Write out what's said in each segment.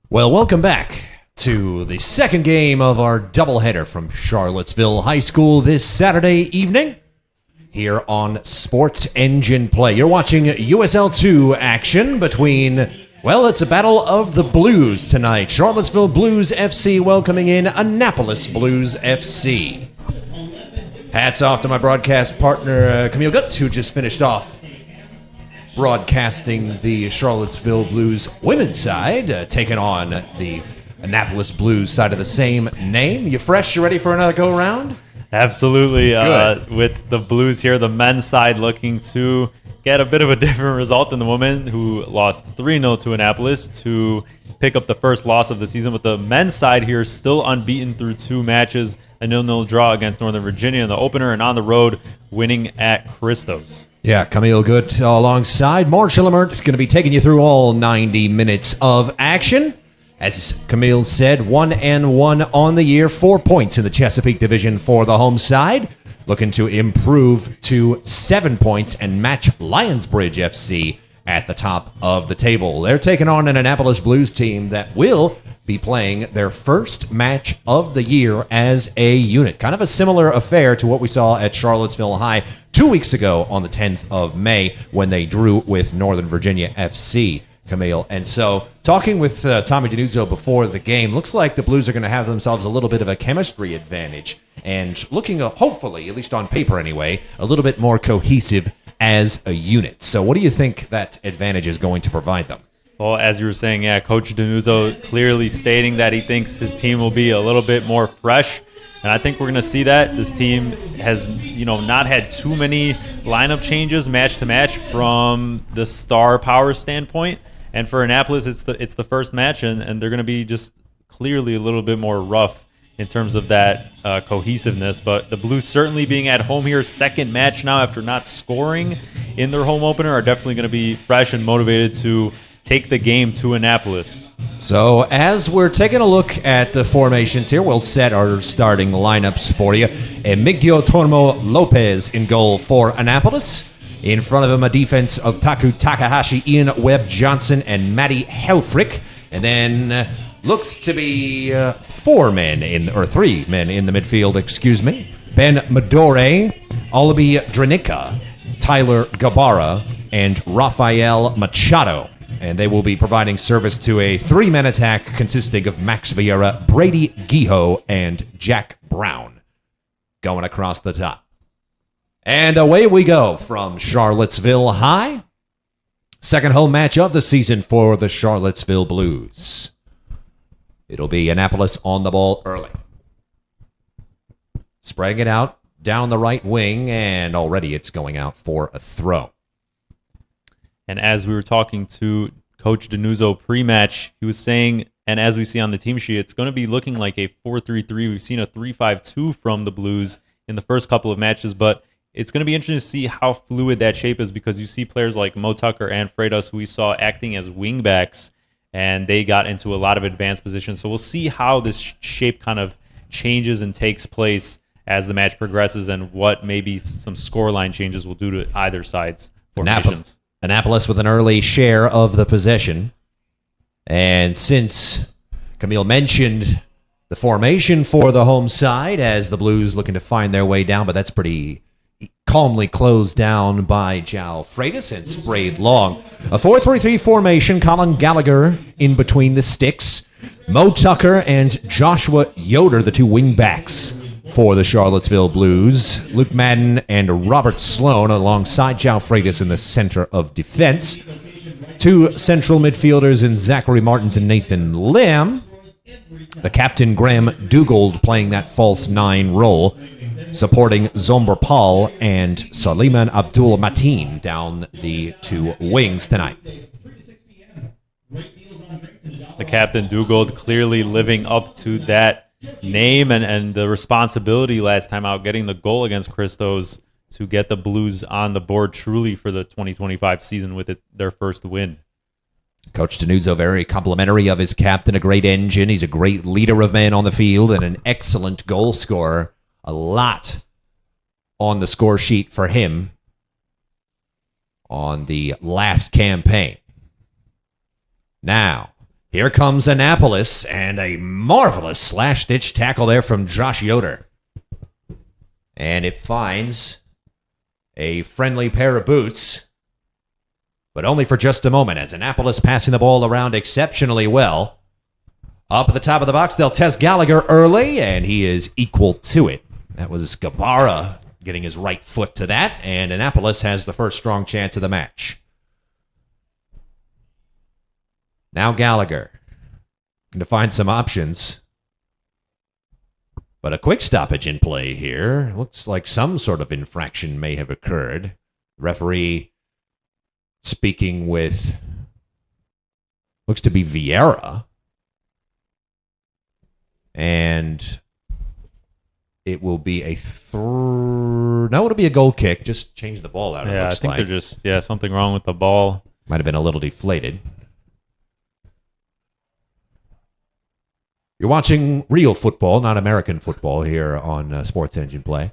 Well, welcome back to the second game of our doubleheader from Charlottesville High School this Saturday evening here on Sports Engine Play. You're watching USL2 action between, well, it's a battle of the Blues tonight. Charlottesville Blues FC welcoming in Annapolis Blues FC. Hats off to my broadcast partner, Camille Gutt, who just finished off broadcasting the Charlottesville Blues women's side, taking on the Annapolis Blues side of the same name. You fresh? You ready for another go-around? Absolutely. With the Blues here, the men's side looking to get a bit of a different result than the women, who lost 3-0 to Annapolis to pick up the first loss of the season. But the men's side here still unbeaten through 2 matches, a 0-0 draw against Northern Virginia in the opener, and on the road winning at Christos. Yeah, Camille Good alongside Marshall Emmert is going to be taking you through all 90 minutes of action. As Camille said, 1-1 on the year, 4 points in the Chesapeake Division for the home side. Looking to improve to 7 points and match Lionsbridge FC at the top of the table. They're taking on an Annapolis Blues team that will be playing their first match of the year as a unit. Kind of a similar affair to what we saw at Charlottesville High 2 weeks ago on the 10th of May when they drew with Northern Virginia FC, Camille. And so talking with Tommy Denuzzo before the game, looks like the Blues are going to have themselves a little bit of a chemistry advantage and looking, hopefully, at least on paper anyway, a little bit more cohesive as a unit. So what do you think that advantage is going to provide them? Well, as you were saying, yeah, Coach Denuzzo clearly stating that he thinks his team will be a little bit more fresh. And I think we're going to see that. This team has, not had too many lineup changes match to match from the star power standpoint. And for Annapolis, it's the first match, and they're going to be just clearly a little bit more rough in terms of that cohesiveness. But the Blues certainly being at home here, second match now after not scoring in their home opener, are definitely going to be fresh and motivated to take the game to Annapolis. So as we're taking a look at the formations here, we'll set our starting lineups for you. Emigdio Tormo Lopez in goal for Annapolis. In front of him, a defense of Taku Takahashi, Ian Webb Johnson, and Matty Helfrich. And then looks to be 3 men in the midfield, Ben Medore, Olabi Drenica, Tyler Gabara, and Rafael Machado. And they will be providing service to a 3-man attack consisting of Max Vieira, Brady Guijo, and Jack Brown going across the top. And away we go from Charlottesville High. Second home match of the season for the Charlottesville Blues. It'll be Annapolis on the ball early. Spreading it out down the right wing, and already it's going out for a throw. And as we were talking to Coach Denuzzo pre-match, he was saying, and as we see on the team sheet, it's going to be looking like a 4-3-3. We've seen a 3-5-2 from the Blues in the first couple of matches, but it's going to be interesting to see how fluid that shape is, because you see players like Mo Tucker and Freitas, who we saw acting as wingbacks, and they got into a lot of advanced positions. So we'll see how this shape kind of changes and takes place as the match progresses, and what maybe some scoreline changes will do to either side's formations. Annapolis with an early share of the possession. And since Camille mentioned the formation for the home side, as the Blues looking to find their way down, but that's pretty calmly closed down by Jao Freitas and sprayed long. A 4-3-3 formation, Colin Gallagher in between the sticks. Mo Tucker and Joshua Yoder, the 2 wingbacks for the Charlottesville Blues. Luke Madden and Robert Sloan alongside Jao Freitas in the center of defense. 2 central midfielders in Zachary Martins and Nathan Lim. The captain, Graham Dugald, playing that false 9 role, supporting Zomber Paul and Suleiman Abdul Mateen down the 2 wings tonight. The captain, Dugald, clearly living up to that name and the responsibility last time out, getting the goal against Christos to get the Blues on the board truly for the 2025 season with their first win. Coach Denuzzo very complimentary of his captain, a great engine. He's a great leader of men on the field and an excellent goal scorer. A lot on the score sheet for him on the last campaign. Now, here comes Annapolis, and a marvelous slash-stitch tackle there from Josh Yoder. And it finds a friendly pair of boots, but only for just a moment, as Annapolis passing the ball around exceptionally well. Up at the top of the box, they'll test Gallagher early, and he is equal to it. That was Gabara getting his right foot to that, and Annapolis has the first strong chance of the match. Now Gallagher going to find some options, but a quick stoppage in play here. Looks like some sort of infraction may have occurred. Referee speaking with, looks to be Vieira. And it will be it'll be a goal kick. Just change the ball out. Yeah, I think they're just, something wrong with the ball. Might have been a little deflated. You're watching real football, not American football, here on Sports Engine Play,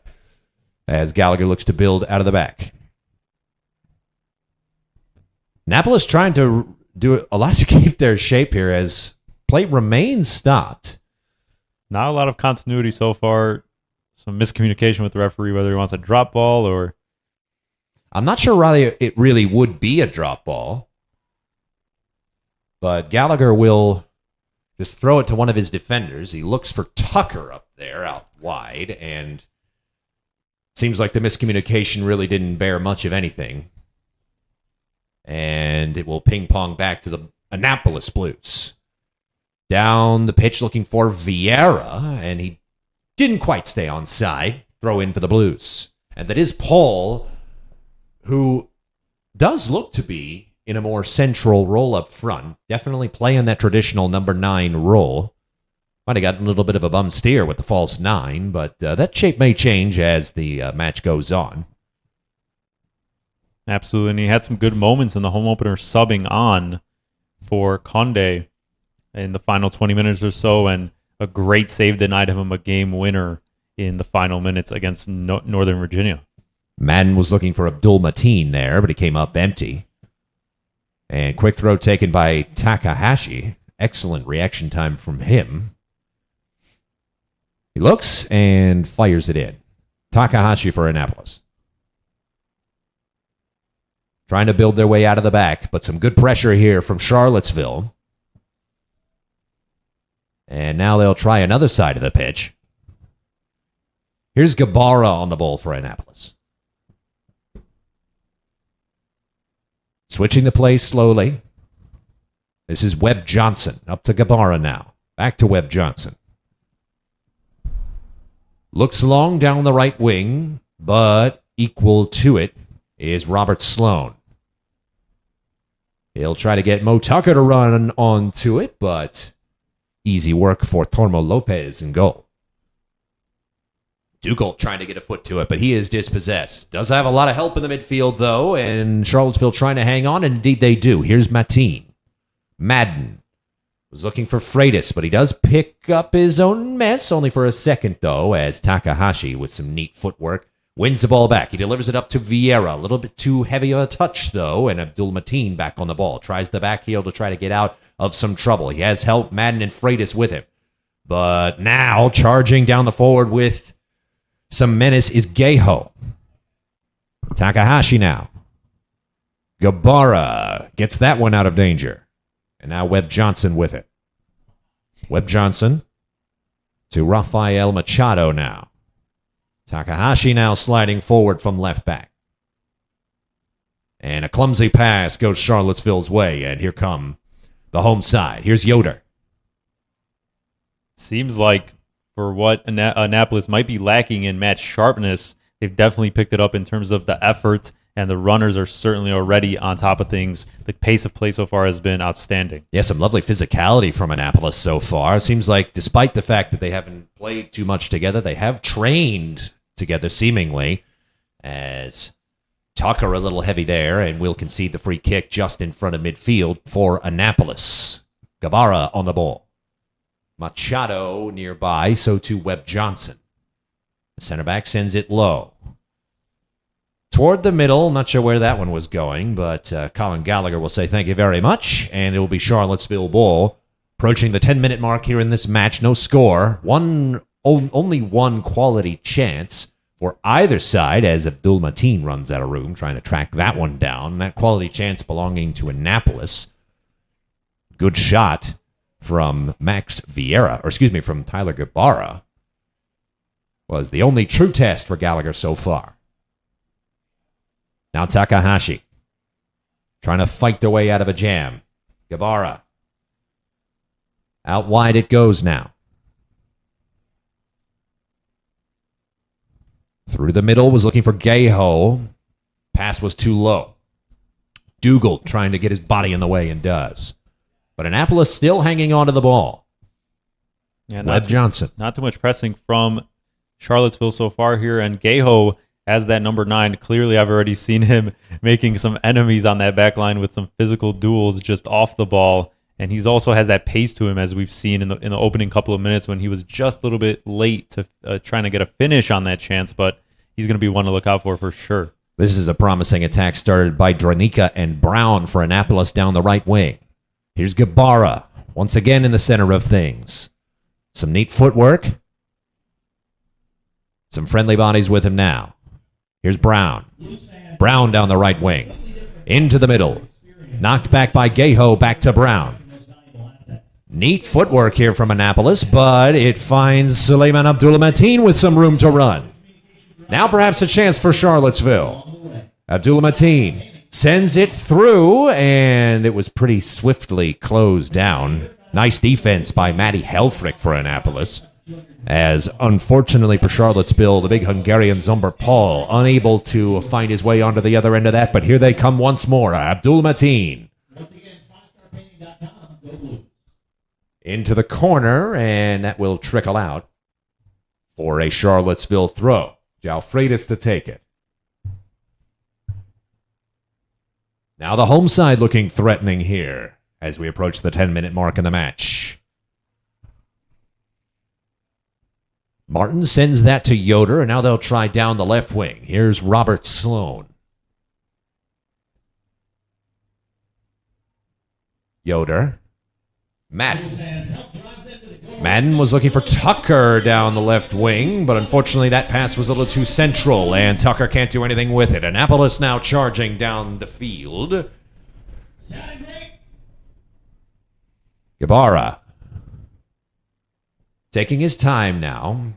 as Gallagher looks to build out of the back. Annapolis trying to do a lot to keep their shape here as play remains stopped. Not a lot of continuity so far. Some miscommunication with the referee, whether he wants a drop ball or... I'm not sure whether it really would be a drop ball, but Gallagher will just throw it to one of his defenders. He looks for Tucker up there out wide, and seems like the miscommunication really didn't bear much of anything. And it will ping-pong back to the Annapolis Blues. Down the pitch looking for Vieira, and he didn't quite stay on side. Throw in for the Blues. And that is Paul, who does look to be in a more central role up front. Definitely playing that traditional number 9 role. Might have gotten a little bit of a bum steer with the false 9, but that shape may change as the match goes on. Absolutely, and he had some good moments in the home opener subbing on for Conde in the final 20 minutes or so, and a great save denied him a game winner in the final minutes against Northern Virginia. Madden was looking for Abdul Mateen there, but he came up empty. And quick throw taken by Takahashi. Excellent reaction time from him. He looks and fires it in. Takahashi for Annapolis. Trying to build their way out of the back, but some good pressure here from Charlottesville. And now they'll try another side of the pitch. Here's Gabara on the ball for Annapolis. Switching the play slowly. This is Webb Johnson. Up to Gabara now. Back to Webb Johnson. Looks long down the right wing, but equal to it is Robert Sloan. He'll try to get Mo Tucker to run onto it, but easy work for Tormo Lopez in goal. Dugal trying to get a foot to it, but he is dispossessed. Does have a lot of help in the midfield, though, and Charlottesville trying to hang on, and indeed they do. Here's Mateen. Madden was looking for Freitas, but he does pick up his own mess, only for a second, though, as Takahashi, with some neat footwork, wins the ball back. He delivers it up to Vieira. A little bit too heavy of a touch, though, and Abdul Mateen back on the ball. Tries the back heel to try to get out of some trouble. He has help, Madden and Freitas with him. But now, charging down the forward with some menace is Geho. Takahashi now. Gabara gets that one out of danger. And now Webb Johnson with it. Webb Johnson to Rafael Machado now. Takahashi now sliding forward from left back. And a clumsy pass goes Charlottesville's way. And here come the home side. Here's Yoder. Seems like for what Annapolis might be lacking in match sharpness, they've definitely picked it up in terms of the effort, and the runners are certainly already on top of things. The pace of play so far has been outstanding. Yeah, some lovely physicality from Annapolis so far. It seems like despite the fact that they haven't played too much together, they have trained together seemingly, as Tucker a little heavy there, and will concede the free kick just in front of midfield for Annapolis. Gabara on the ball. Machado nearby, so too Webb Johnson. The center back sends it low. toward the middle. Not sure where that one was going, but Colin Gallagher will say thank you very much, and it will be Charlottesville ball. Approaching the 10-minute mark here in this match. No score. Only one quality chance for either side as Abdul Mateen runs out of room, trying to track that one down. That quality chance belonging to Annapolis. Good shot from from Tyler Gabara. Was the only true test for Gallagher so far. Now Takahashi trying to fight their way out of a jam. Gabara. Out wide it goes now. Through the middle, was looking for Gaho. Pass was too low. Dougal trying to get his body in the way and does. But Annapolis still hanging on to the ball. Yeah, Webb Johnson. Not too much pressing from Charlottesville so far here. And Gaho, as that number 9, clearly I've already seen him making some enemies on that back line with some physical duels just off the ball. And he's also has that pace to him, as we've seen in the opening couple of minutes when he was just a little bit late to trying to get a finish on that chance. But he's going to be one to look out for sure. This is a promising attack started by Dranica and Brown for Annapolis down the right wing. Here's Gabara, once again in the center of things. Some neat footwork. Some friendly bodies with him now. Here's Brown. Brown down the right wing. Into the middle. Knocked back by Gaho, back to Brown. Neat footwork here from Annapolis, but it finds Suleiman Abdulmateen with some room to run. Now perhaps a chance for Charlottesville. Abdulmateen sends it through, and it was pretty swiftly closed down. Nice defense by Matty Helfrich for Annapolis. As unfortunately for Charlottesville, the big Hungarian Zomber Paul unable to find his way onto the other end of that, but here they come once more. Abdulmateen. Into the corner, and that will trickle out for a Charlottesville throw. Jalfreitas to take it. Now the home side looking threatening here as we approach the 10-minute mark in the match. Martin sends that to Yoder, and now they'll try down the left wing. Here's Robert Sloan. Yoder. Madden was looking for Tucker down the left wing, but unfortunately that pass was a little too central, and Tucker can't do anything with it. Annapolis now charging down the field. Gabara. Taking his time now.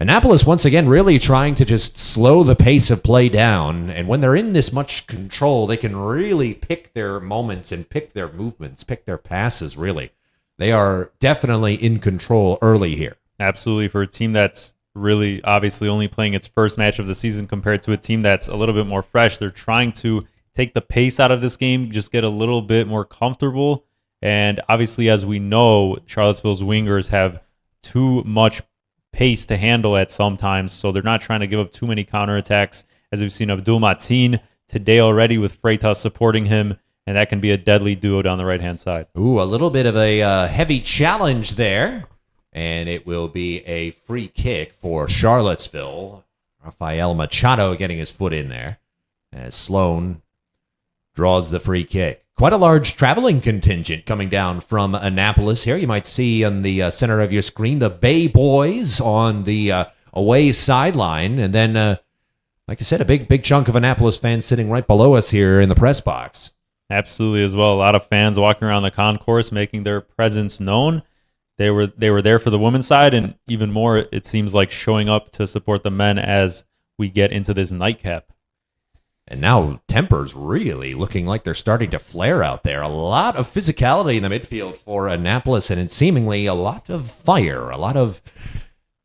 Annapolis once again really trying to just slow the pace of play down, and when they're in this much control, they can really pick their moments and pick their movements, pick their passes, really. They are definitely in control early here. Absolutely. For a team that's really obviously only playing its first match of the season compared to a team that's a little bit more fresh, they're trying to take the pace out of this game, just get a little bit more comfortable. And obviously, as we know, Charlottesville's wingers have too much pace to handle at sometimes, so they're not trying to give up too many counterattacks, as we've seen Abdulmateen today already with Freitas supporting him, and that can be a deadly duo down the right-hand side. Ooh, a little bit of a heavy challenge there, and it will be a free kick for Charlottesville. Rafael Machado getting his foot in there as Sloan draws the free kick. Quite a large traveling contingent coming down from Annapolis here. You might see on the center of your screen the Bay Boys on the away sideline. And then, like I said, a big chunk of Annapolis fans sitting right below us here in the press box. Absolutely as well. A lot of fans walking around the concourse making their presence known. They were there for the women's side, and even more, it seems like showing up to support the men as we get into this nightcap. And now tempers really looking like they're starting to flare out there. A lot of physicality in the midfield for Annapolis, and seemingly a lot of fire, a lot of,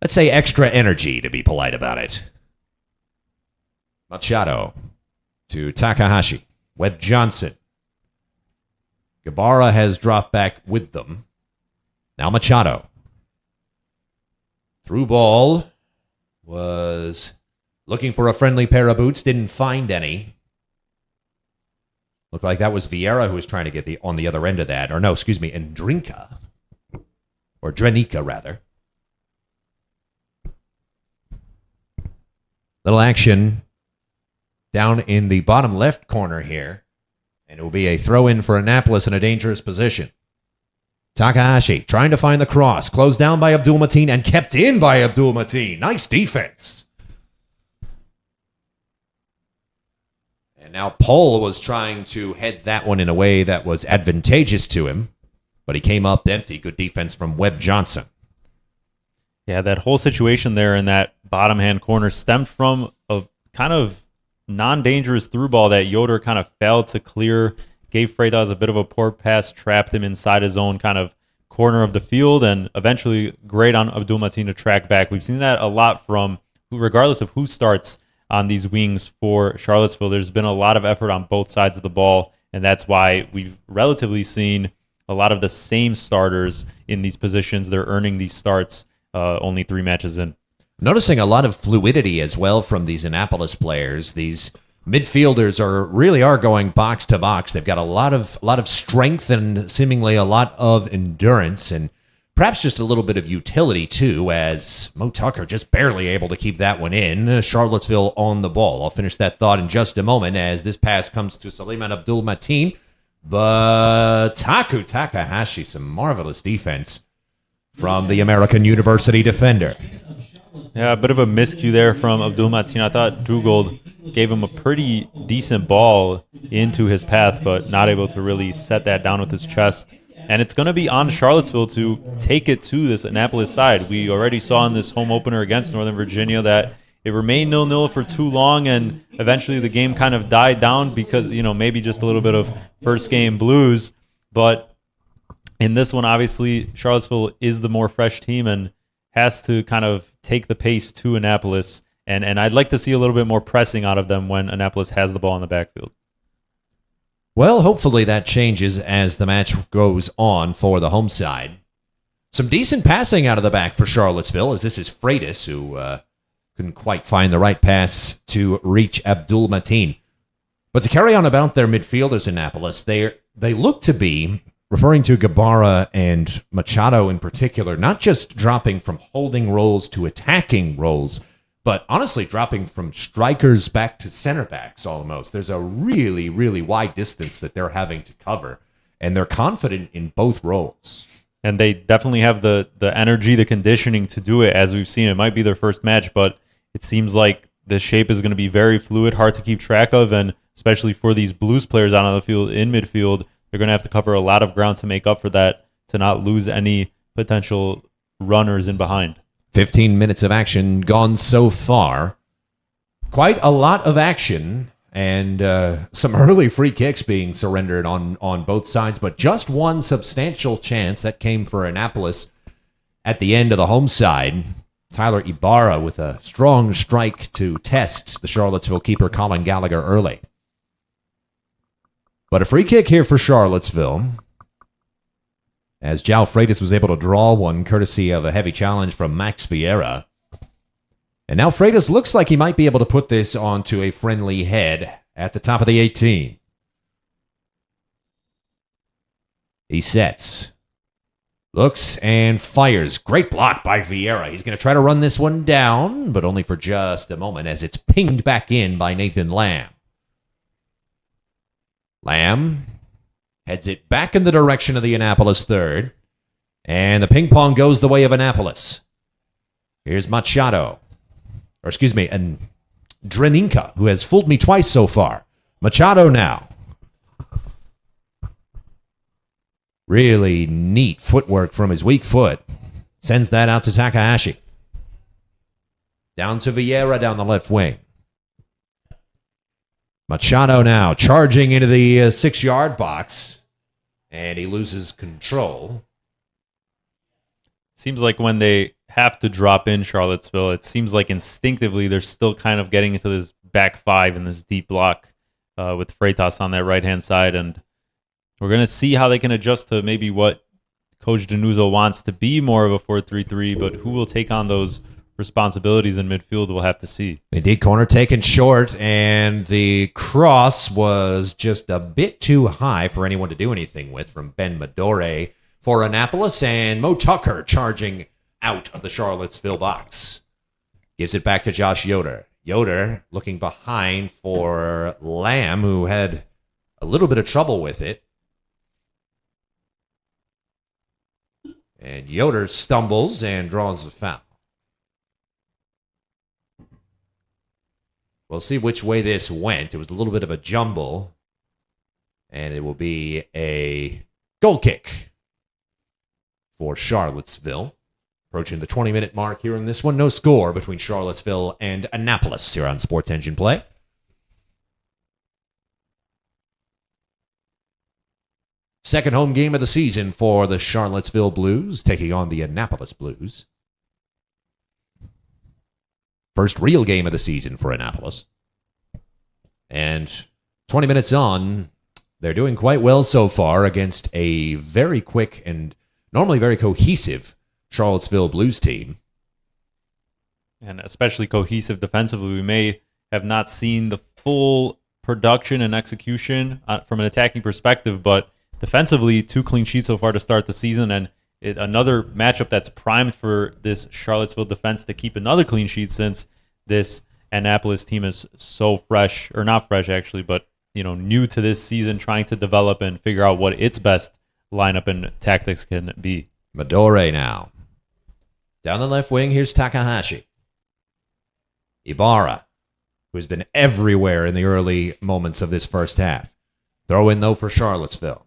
let's say, extra energy, to be polite about it. Machado to Takahashi. Webb Johnson. Gabara has dropped back with them. Now Machado. Through ball was looking for a friendly pair of boots, didn't find any. Looked like that was Vieira who was trying to get on the other end of that. Or no, excuse me, Andrinka. Or Drenica, rather. Little action down in the bottom left corner here. And it will be a throw-in for Annapolis in a dangerous position. Takahashi trying to find the cross. Closed down by Abdul Mateen and kept in by Abdul Mateen. Nice defense. And now Pohl was trying to head that one in a way that was advantageous to him. But he came up empty. Good defense from Webb Johnson. Yeah, that whole situation there in that bottom hand corner stemmed from a kind of non-dangerous through ball that Yoder kind of failed to clear, gave Freitas a bit of a poor pass, trapped him inside his own kind of corner of the field, and eventually great on Abdul Mateen to track back. We've seen that a lot from, regardless of who starts on these wings for Charlottesville, there's been a lot of effort on both sides of the ball, and that's why we've relatively seen a lot of the same starters in these positions. They're earning these starts only 3 matches in. Noticing a lot of fluidity as well from these Annapolis players. These midfielders really are going box to box. They've got a lot of strength and seemingly a lot of endurance, and perhaps just a little bit of utility too, as Mo Tucker just barely able to keep that one in. Charlottesville on the ball. I'll finish that thought in just a moment as this pass comes to Suleiman Abdul Mateen. But Takahashi, some marvelous defense from the American University defender. Yeah, a bit of a miscue there from Abdul Mateen. I thought Dugold gave him a pretty decent ball into his path, but not able to really set that down with his chest. And it's going to be on Charlottesville to take it to this Annapolis side. We already saw in this home opener against Northern Virginia that it remained 0-0 for too long, and eventually the game kind of died down because, maybe just a little bit of first game blues. But in this one, obviously, Charlottesville is the more fresh team and has to kind of take the pace to Annapolis. And I'd like to see a little bit more pressing out of them when Annapolis has the ball in the backfield. Well, hopefully that changes as the match goes on for the home side. Some decent passing out of the back for Charlottesville, as this is Freitas, who couldn't quite find the right pass to reach Abdul Mateen. But to carry on about their midfielders, Annapolis, they look to be, referring to Gabara and Machado in particular, not just dropping from holding roles to attacking roles, but honestly dropping from strikers back to center backs almost. There's a really, really wide distance that they're having to cover, and they're confident in both roles. And they definitely have the energy, the conditioning to do it, as we've seen. It might be their first match, but it seems like the shape is going to be very fluid, hard to keep track of, and especially for these Blues players out on the field, in midfield, they're going to have to cover a lot of ground to make up for that, to not lose any potential runners in behind. 15 minutes of action gone so far. Quite a lot of action, and some early free kicks being surrendered on both sides, but just one substantial chance that came for Annapolis at the end of the home side. Tyler Ibarra with a strong strike to test the Charlottesville keeper Colin Gallagher early. But a free kick here for Charlottesville, as João Freitas was able to draw one courtesy of a heavy challenge from Max Vieira. And now Freitas looks like he might be able to put this onto a friendly head at the top of the 18. He sets. Looks and fires. Great block by Vieira. He's going to try to run this one down, but only for just a moment as it's pinged back in by Nathan Lamb. Lamb heads it back in the direction of the Annapolis third, and the ping pong goes the way of Annapolis. Here's Machado. And Dreninka, who has fooled me twice so far. Machado now. Really neat footwork from his weak foot. Sends that out to Takahashi. Down to Vieira down the left wing. Machado now charging into the 6-yard box. And he loses control. Seems like when they have to drop in Charlottesville, it seems like instinctively they're still kind of getting into this back five in this deep block with Freitas on that right-hand side. And we're going to see how they can adjust to maybe what Coach Denuzzo wants to be more of a 4-3-3, but who will take on those responsibilities in midfield, we'll have to see. Indeed, corner taken short, and the cross was just a bit too high for anyone to do anything with from Ben Medore for Annapolis, and Mo Tucker charging out of the Charlottesville box. Gives it back to Josh Yoder. Yoder looking behind for Lamb, who had a little bit of trouble with it. And Yoder stumbles and draws the foul. We'll see which way this went. It was a little bit of a jumble. And it will be a goal kick for Charlottesville. Approaching the 20-minute mark here in this one. No score between Charlottesville and Annapolis here on Sports Engine Play. Second home game of the season for the Charlottesville Blues, taking on the Annapolis Blues. First real game of the season for Annapolis. And 20 minutes on, they're doing quite well so far against a very quick and normally very cohesive Charlottesville Blues team. And especially cohesive defensively. We may have not seen the full production and execution from an attacking perspective, but defensively, 2 clean sheets so far to start the season, and another matchup that's primed for this Charlottesville defense to keep another clean sheet, since this Annapolis team is so fresh, or not fresh actually, but new to this season, trying to develop and figure out what its best lineup and tactics can be. Midori now. Down the left wing, here's Takahashi. Ibarra, who's been everywhere in the early moments of this first half. Throw in, though, for Charlottesville.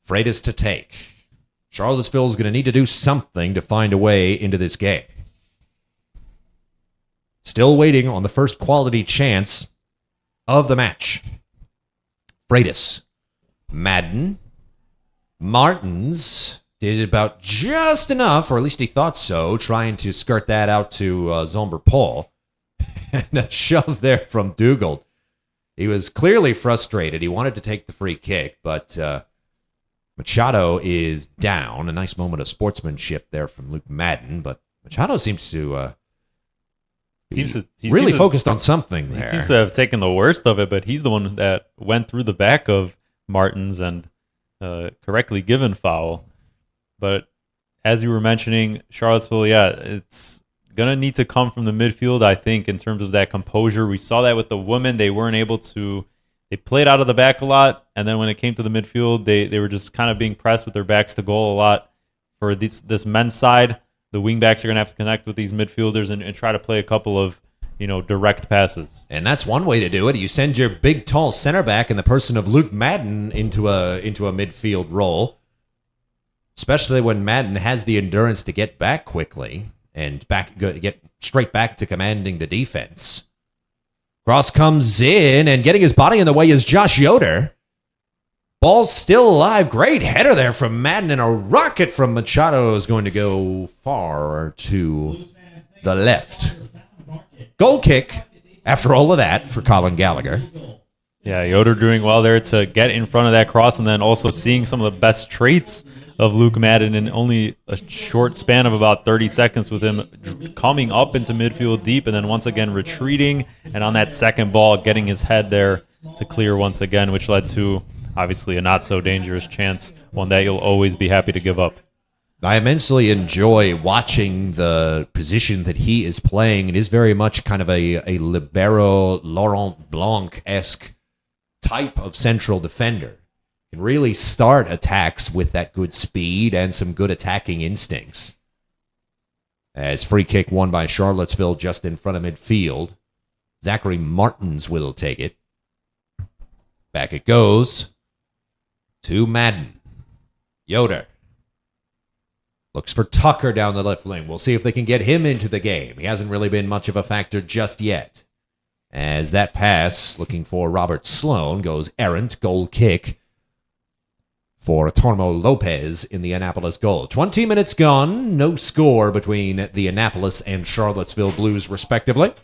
Freitas to take. Charlottesville's going to need to do something to find a way into this game. Still waiting on the first quality chance of the match. Freitas. Madden. Martins did about just enough, or at least he thought so, trying to skirt that out to Zomber Paul. And a shove there from Dougal. He was clearly frustrated. He wanted to take the free kick, but Machado is down. A nice moment of sportsmanship there from Luke Madden, but Machado seems to really focused on something there. He seems to have taken the worst of it, but he's the one that went through the back of Martins and correctly given foul. But as you were mentioning, Charlottesville, it's going to need to come from the midfield, I think, in terms of that composure. We saw that with the women. They weren't able to... They played out of the back a lot, and then when it came to the midfield, they were just kind of being pressed with their backs to goal a lot. For this men's side, the wingbacks are going to have to connect with these midfielders and try to play a couple of direct passes. And that's one way to do it. You send your big, tall center back in the person of Luke Madden into a midfield role, especially when Madden has the endurance to get back quickly and get straight back to commanding the defense. Cross comes in, and getting his body in the way is Josh Yoder. Ball's still alive. Great header there from Madden, and a rocket from Machado is going to go far to the left. Goal kick after all of that for Colin Gallagher. Yeah, Yoder doing well there to get in front of that cross, and then also seeing some of the best traits of Luke Madden in only a short span of about 30 seconds, with him coming up into midfield deep and then once again retreating, and on that second ball getting his head there to clear once again, which led to obviously a not so dangerous chance, one that you'll always be happy to give up. I immensely enjoy watching the position that he is playing. It is very much kind of a libero, Laurent Blanc-esque type of central defender. Can really start attacks with that good speed and some good attacking instincts. As free kick won by Charlottesville just in front of midfield. Zachary Martins will take it. Back it goes to Madden. Yoder looks for Tucker down the left lane. We'll see if they can get him into the game. He hasn't really been much of a factor just yet. As that pass, looking for Robert Sloan, goes errant. Goal kick for Tormo Lopez in the Annapolis goal. 20 minutes gone. No score between the Annapolis and Charlottesville Blues, respectively.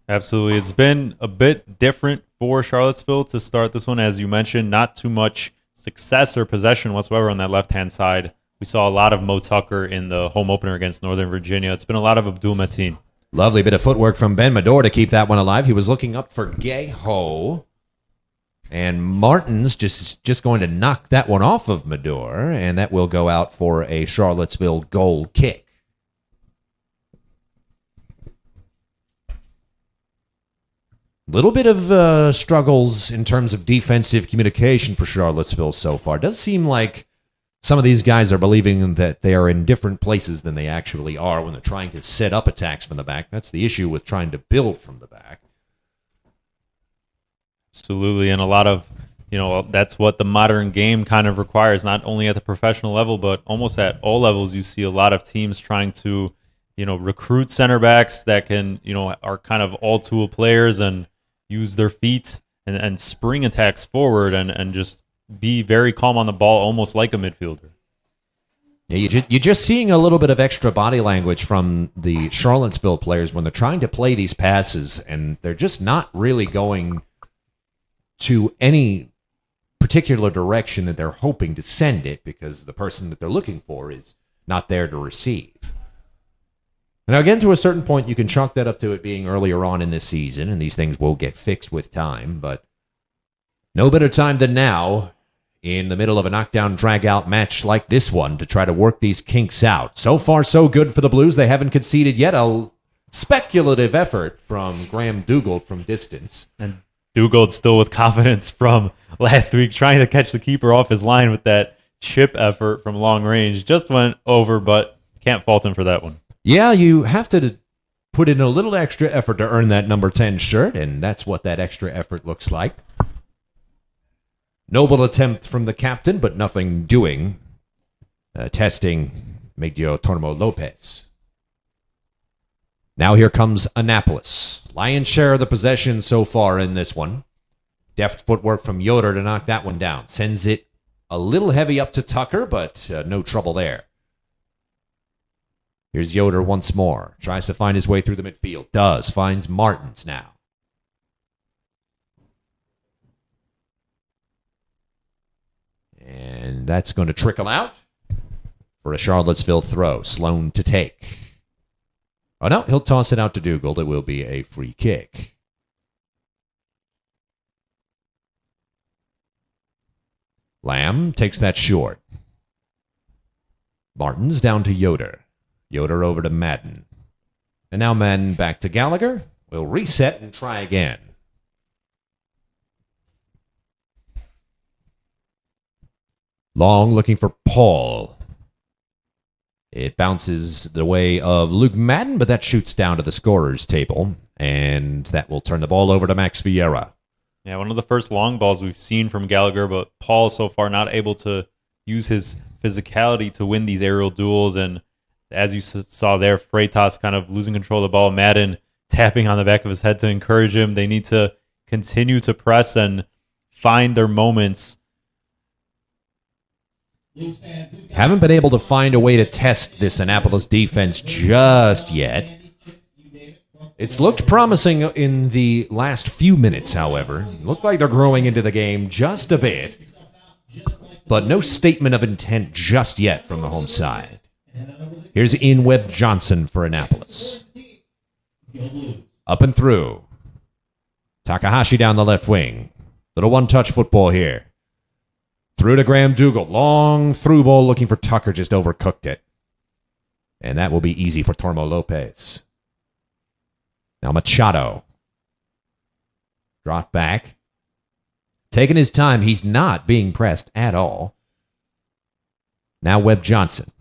Absolutely. It's been a bit different for Charlottesville to start this one. As you mentioned, not too much success or possession whatsoever on that left-hand side. We saw a lot of Mo Tucker in the home opener against Northern Virginia. It's been a lot of Abdul Mateen. Lovely bit of footwork from Ben Medor to keep that one alive. He was looking up for Gayho. And Martin's just going to knock that one off of Medor, and that will go out for a Charlottesville goal kick. Little bit of struggles in terms of defensive communication for Charlottesville so far. Does seem like some of these guys are believing that they are in different places than they actually are when they're trying to set up attacks from the back. That's the issue with trying to build from the back. Absolutely, and a lot of, that's what the modern game kind of requires, not only at the professional level, but almost at all levels. You see a lot of teams trying to, recruit center backs that can, are kind of all-tool players and use their feet and spring attacks forward and just be very calm on the ball, almost like a midfielder. Yeah, you're just seeing a little bit of extra body language from the Charlottesville players when they're trying to play these passes, and they're just not really going to any particular direction that they're hoping to send it because the person that they're looking for is not there to receive. Now, again, to a certain point, you can chalk that up to it being earlier on in this season, and these things will get fixed with time, but no better time than now, in the middle of a knockdown, drag-out match like this one, to try to work these kinks out. So far, so good for the Blues. They haven't conceded yet. A speculative effort from Graham Dugald from distance. And Dugald still with confidence from last week, trying to catch the keeper off his line with that chip effort from long range. Just went over, but can't fault him for that one. Yeah, you have to put in a little extra effort to earn that number 10 shirt, and that's what that extra effort looks like. Noble attempt from the captain, but nothing doing. Testing Miguel Tormo Lopez. Now here comes Annapolis. Lion's share of the possession so far in this one. Deft footwork from Yoder to knock that one down. Sends it a little heavy up to Tucker, but no trouble there. Here's Yoder once more. Tries to find his way through the midfield. Does. Finds Martins now. And that's going to trickle out for a Charlottesville throw. Sloan to take. Oh, no, he'll toss it out to Dugald. It will be a free kick. Lamb takes that short. Martins down to Yoder. Yoder over to Madden. And now Madden back to Gallagher. We'll reset and try again. Long looking for Paul. It bounces the way of Luke Madden, but that shoots down to the scorer's table. And that will turn the ball over to Max Vieira. Yeah, one of the first long balls we've seen from Gallagher, but Paul so far not able to use his physicality to win these aerial duels. And as you saw there, Freitas kind of losing control of the ball. Madden tapping on the back of his head to encourage him. They need to continue to press and find their moments. Haven't been able to find a way to test this Annapolis defense just yet. It's looked promising in the last few minutes, however. Looked like they're growing into the game just a bit. But no statement of intent just yet from the home side. Here's Ian Webb Johnson for Annapolis. Up and through. Takahashi down the left wing. Little one-touch football here. Through to Graham Dugald. Long through ball looking for Tucker. Just overcooked it. And that will be easy for Tormo Lopez. Now Machado. Drop back. Taking his time. He's not being pressed at all. Now Webb Johnson.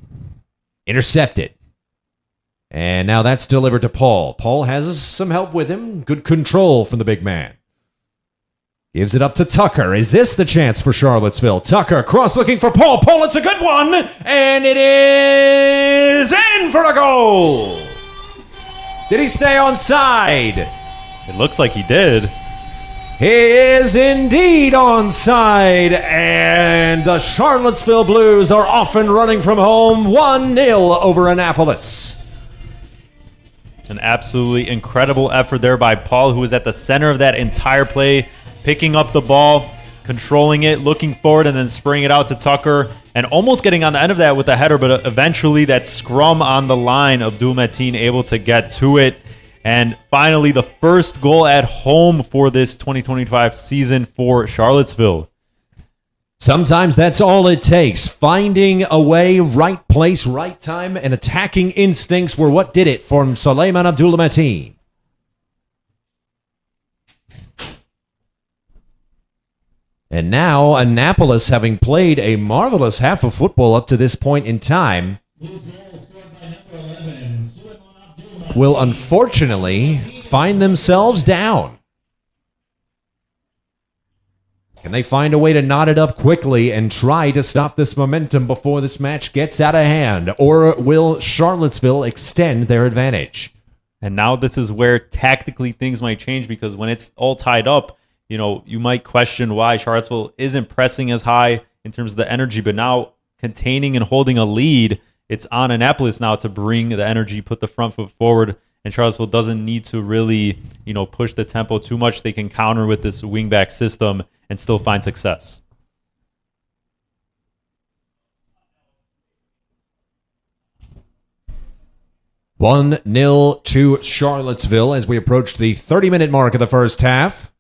Intercepted. And now that's delivered to Paul. Paul has some help with him. Good control from the big man. Gives it up to Tucker. Is this the chance for Charlottesville? Tucker, cross looking for Paul. Paul, it's a good one. And it is in for a goal. Did he stay onside? It looks like he did. He is indeed onside. And the Charlottesville Blues are off and running from home 1-0 over Annapolis. An absolutely incredible effort there by Paul, who was at the center of that entire play, picking up the ball, controlling it, looking forward, and then spraying it out to Tucker, and almost getting on the end of that with a header, but eventually that scrum on the line, Abdul Mateen able to get to it. And finally, the first goal at home for this 2025 season for Charlottesville. Sometimes that's all it takes. Finding a way, right place, right time, and attacking instincts were what did it for Suleiman Abdul Mateen. And now Annapolis, having played a marvelous half of football up to this point in time, will unfortunately find themselves down. Can they find a way to knot it up quickly and try to stop this momentum before this match gets out of hand? Or will Charlottesville extend their advantage? And now this is where tactically things might change, because when it's all tied up, you might question why Charlottesville isn't pressing as high in terms of the energy, but now containing and holding a lead, it's on Annapolis now to bring the energy, put the front foot forward, and Charlottesville doesn't need to really, push the tempo too much. They can counter with this wingback system and still find success. One 0 to Charlottesville as we approach the 30-minute mark of the first half.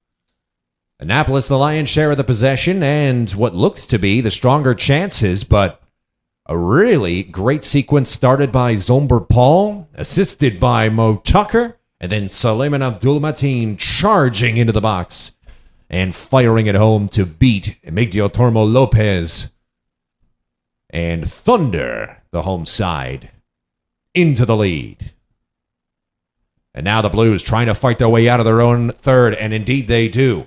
Annapolis, the lion's share of the possession and what looks to be the stronger chances, but a really great sequence started by Zomber Paul, assisted by Mo Tucker, and then Suleiman Abdul-Mateen charging into the box and firing it home to beat Emigdio Tormo Lopez and thunder the home side into the lead. And now the Blues trying to fight their way out of their own third, and indeed they do.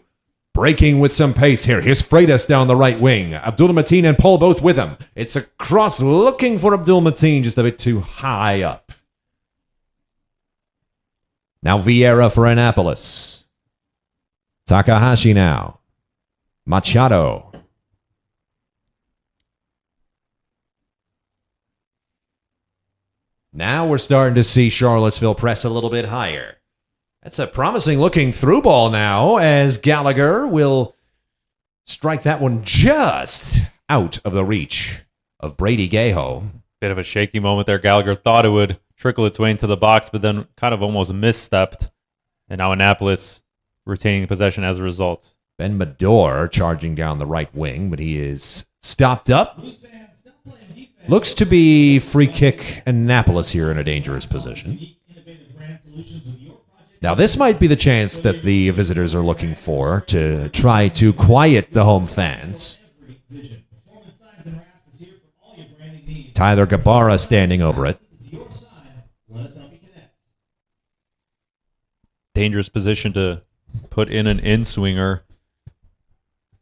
Breaking with some pace here. Here's Freitas down the right wing. Abdul-Mateen and Paul both with him. It's a cross looking for Abdul-Mateen, just a bit too high up. Now Vieira for Annapolis. Takahashi now. Machado. Now we're starting to see Charlottesville press a little bit higher. That's a promising looking through ball now as Gallagher will strike that one just out of the reach of Brady Gaho. Bit of a shaky moment there. Gallagher thought it would trickle its way into the box, but then kind of almost misstepped. And now Annapolis retaining possession as a result. Ben Medor charging down the right wing, but he is stopped up. Looks to be free kick Annapolis here in a dangerous position. Now, this might be the chance that the visitors are looking for to try to quiet the home fans. Tyler Gabara standing over it. Dangerous position to put in an in-swinger.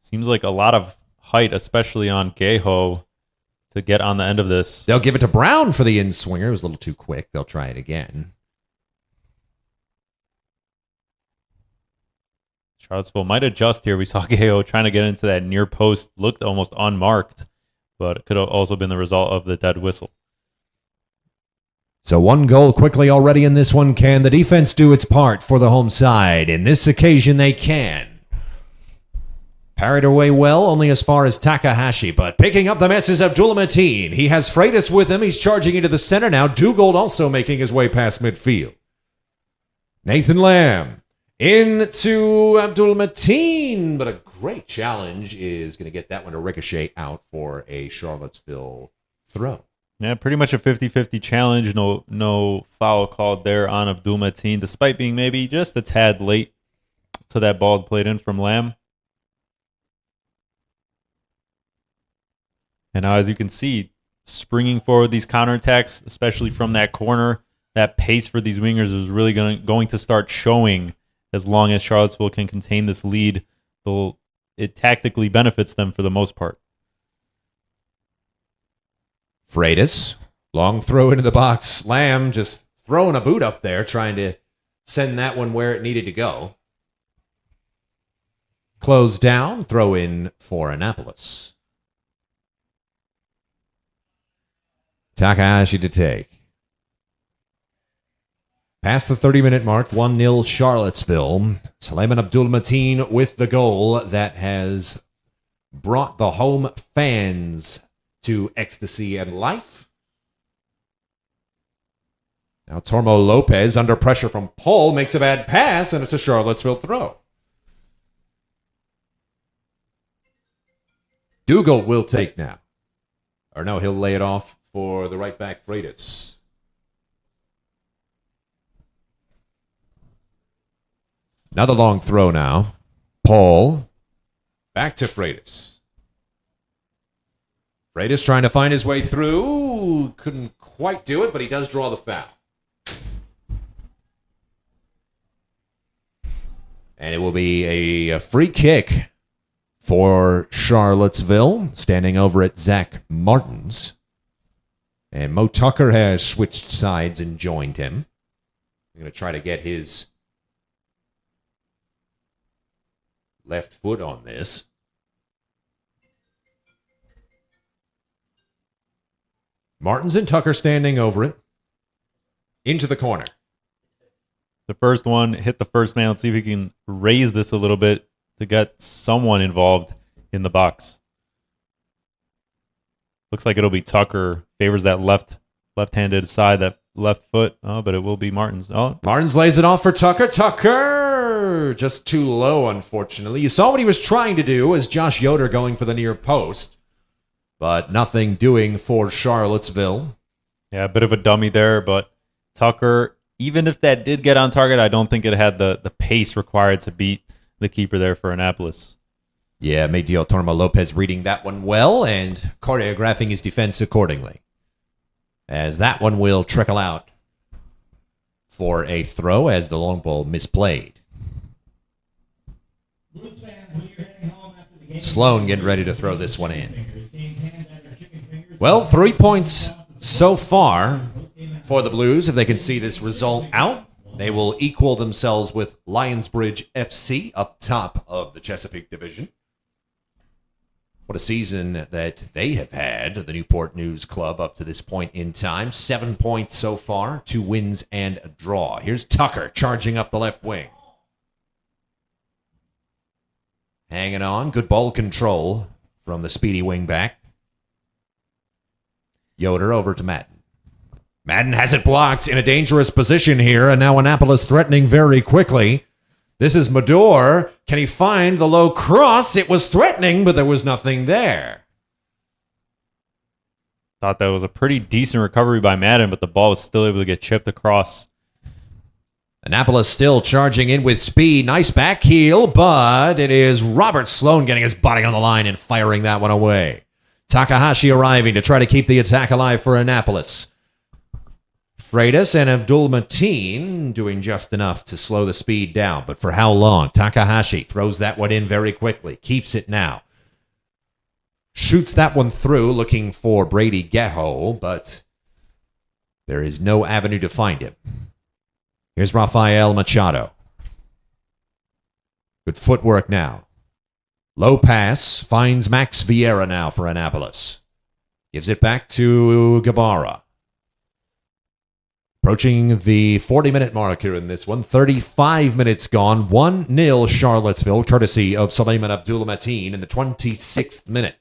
Seems like a lot of height, especially on Gaho, to get on the end of this. They'll give it to Brown for the in-swinger. It was a little too quick. They'll try it again. Charlottesville might adjust here. We saw Gaho trying to get into that near post. Looked almost unmarked, but it could have also been the result of the dead whistle. So one goal quickly already in this one. Can the defense do its part for the home side? In this occasion, they can. Parried away well, only as far as Takahashi, but picking up the mess is Abdul-Mateen. He has Freitas with him. He's charging into the center now. Dugold also making his way past midfield. Nathan Lamb into Abdul-Mateen, but a great challenge is going to get that one to ricochet out for a Charlottesville throw. Yeah, pretty much a 50-50 challenge. No foul called there on Abdul-Mateen, despite being maybe just a tad late to that ball played in from Lamb. And now, as you can see, springing forward these counterattacks, especially from that corner, that pace for these wingers is really going to start showing as long as Charlottesville can contain this lead. It tactically benefits them for the most part. Freitas, long throw into the box. Lamb just throwing a boot up there, trying to send that one where it needed to go. Close down, throw in for Annapolis. Takahashi to take. Past the 30-minute mark, 1-0 Charlottesville. Suleiman Abdul-Mateen with the goal that has brought the home fans to ecstasy and life. Now Tormo Lopez, under pressure from Paul, makes a bad pass, and it's a Charlottesville throw. Dugal will take now. Or no, he'll lay it off for the right back, Freitas. Another long throw now. Paul Back to Freitas. Freitas trying to find his way through. Couldn't quite do it, but he does draw the foul. And it will be a free kick for Charlottesville, standing over at Zach Martins. And Mo Tucker has switched sides and joined him. I'm going to try to get his left foot on this. Martins and Tucker standing over it. Into the corner. The first one hit the first man. Let's see if we can raise this a little bit to get someone involved in the box. Looks like it'll be Tucker. Favors that left-handed side, that left foot. Oh, but it will be Martins. Oh, Martins lays it off for Tucker. Tucker! Just too low, unfortunately. You saw what he was trying to do as Josh Yoder going for the near post. But nothing doing for Charlottesville. Yeah, a bit of a dummy there, but Tucker, even if that did get on target, I don't think it had the pace required to beat the keeper there for Annapolis. Yeah, Medio Torma Lopez reading that one well and choreographing his defense accordingly. As that one will trickle out for a throw as the long ball misplayed. Sloan getting ready to throw this one in. Well, 3 points so far for the Blues. If they can see this result out, they will equal themselves with Lionsbridge FC up top of the Chesapeake Division. What a season that they have had, the Newport News Club, up to this point in time. 7 points so far, 2 wins and a draw. Here's Tucker charging up the left wing. Hanging on. Good ball control from the speedy wingback. Yoder over to Madden. Madden has it blocked in a dangerous position here, and now Annapolis threatening very quickly. This is Mador. Can he find the low cross? It was threatening, but there was nothing there. Thought that was a pretty decent recovery by Madden, but the ball was still able to get chipped across. Annapolis still charging in with speed. Nice back heel, but it is Robert Sloan getting his body on the line and firing that one away. Takahashi arriving to try to keep the attack alive for Annapolis. Freitas and Abdul Mateen doing just enough to slow the speed down, but for how long? Takahashi throws that one in very quickly, keeps it now. Shoots that one through, looking for Brady Geho, but there is no avenue to find him. Here's Rafael Machado. Good footwork now. Low pass, finds Max Vieira now for Annapolis. Gives it back to Gabara. Approaching the 40-minute mark here in this one. 35 minutes gone. 1-0 Charlottesville, courtesy of Suleiman Abdul Mateen in the 26th minute.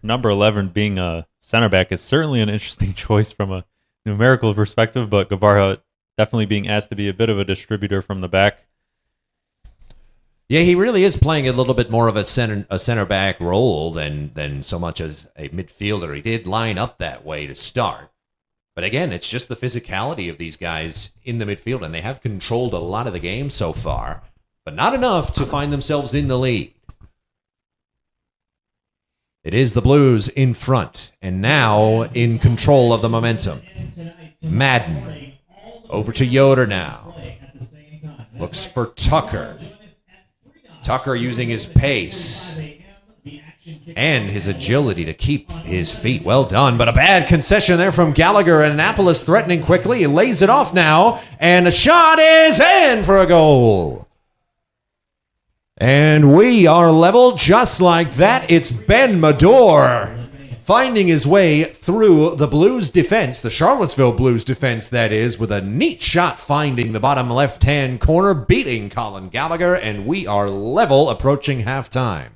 Number 11 being a center back is certainly an interesting choice from a numerical perspective, but Gabara definitely being asked to be a bit of a distributor from the back. Yeah, he really is playing a little bit more of a center back role than so much as a midfielder. He did line up that way to start. But again, it's just the physicality of these guys in the midfield, and they have controlled a lot of the game so far, but not enough to find themselves in the lead. It is the Blues in front, and now in control of the momentum. Madden over to Yoder now. Looks for Tucker. Tucker using his pace and his agility to keep his feet. Well done, but a bad concession there from Gallagher. Annapolis threatening quickly. He lays it off now, and a shot is in for a goal. And we are level just like that. It's Ben Mador finding his way through the Blues defense, the Charlottesville Blues defense, that is, with a neat shot finding the bottom left-hand corner, beating Colin Gallagher, and we are level approaching halftime.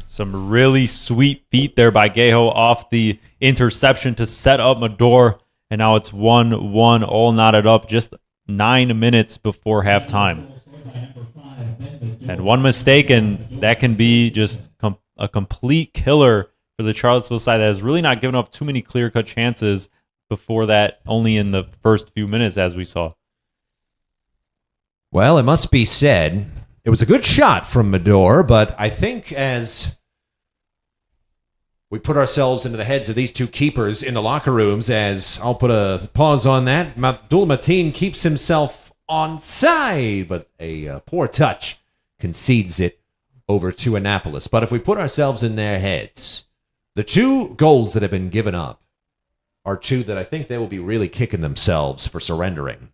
Some really sweet feet there by Geho off the interception to set up Mador, and now it's 1-1, all knotted up just 9 minutes before halftime. And one mistake, and that can be just a complete killer for the Charlottesville side that has really not given up too many clear-cut chances before that, only in the first few minutes, as we saw. Well, it must be said It was a good shot from Medor, but I think as we put ourselves into the heads of these two keepers in the locker rooms, as I'll put a pause on that, Abdul Mateen keeps himself onside, but a poor touch concedes it over to Annapolis. But if we put ourselves in their heads, the two goals that have been given up are two that I think they will be really kicking themselves for surrendering.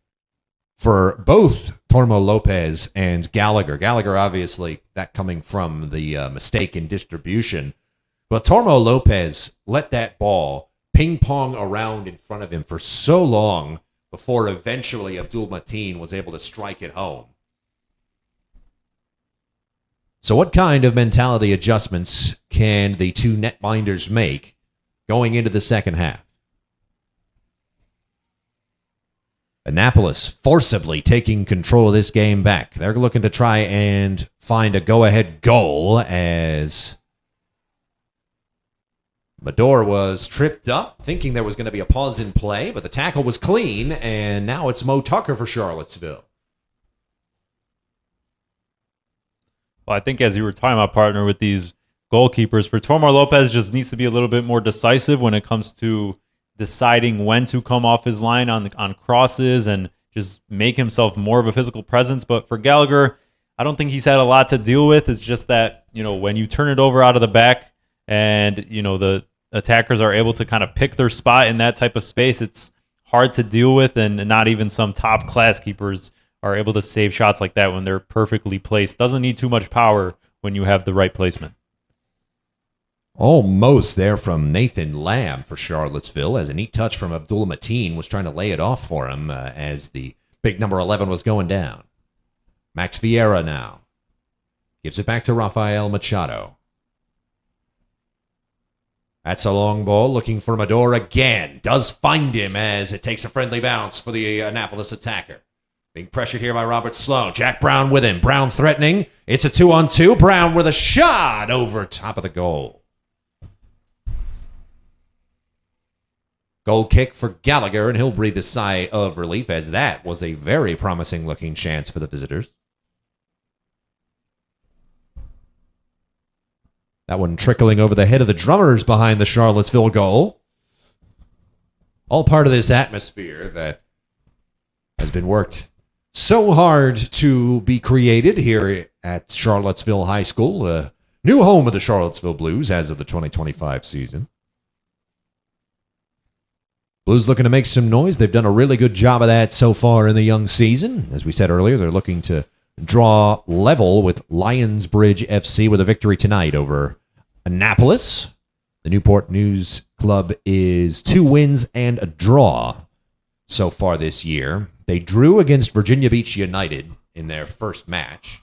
For both Tormo Lopez and Gallagher. Gallagher, obviously, that coming from the mistake in distribution. But Tormo Lopez let that ball ping-pong around in front of him for so long before eventually Abdul Mateen was able to strike it home. So what kind of mentality adjustments can the two netminders make going into the second half? Annapolis forcibly taking control of this game back. They're looking to try and find a go-ahead goal as Medor was tripped up, thinking there was going to be a pause in play, but the tackle was clean, and now it's Mo Tucker for Charlottesville. Well, I think as you were talking about, partner, with these goalkeepers, for Tormo Lopez just needs to be a little bit more decisive when it comes to deciding when to come off his line on crosses and just make himself more of a physical presence. But for Gallagher, I don't think he's had a lot to deal with. It's just that, when you turn it over out of the back and, the attackers are able to kind of pick their spot in that type of space, it's hard to deal with, and not even some top-class keepers are able to save shots like that when they're perfectly placed. Doesn't need too much power when you have the right placement. Almost there from Nathan Lamb for Charlottesville, as a neat touch from Abdul Mateen was trying to lay it off for him as the big number 11 was going down. Max Vieira now gives it back to Rafael Machado. That's a long ball, looking for Medor again. Does find him as it takes a friendly bounce for the Annapolis attacker. Being pressured here by Robert Sloan. Jack Brown with him. Brown threatening. It's a 2-on-2. Brown with a shot over top of the goal. Goal kick for Gallagher, and he'll breathe a sigh of relief, as that was a very promising-looking chance for the visitors. That one trickling over the head of the drummers behind the Charlottesville goal. All part of this atmosphere that has been worked so hard to be created here at Charlottesville High School, a new home of the Charlottesville Blues as of the 2025 season. Blues looking to make some noise. They've done a really good job of that so far in the young season. As we said earlier, they're looking to draw level with Lionsbridge FC with a victory tonight over Annapolis. The Newport News Club is 2 wins and a draw so far this year. They drew against Virginia Beach United in their first match,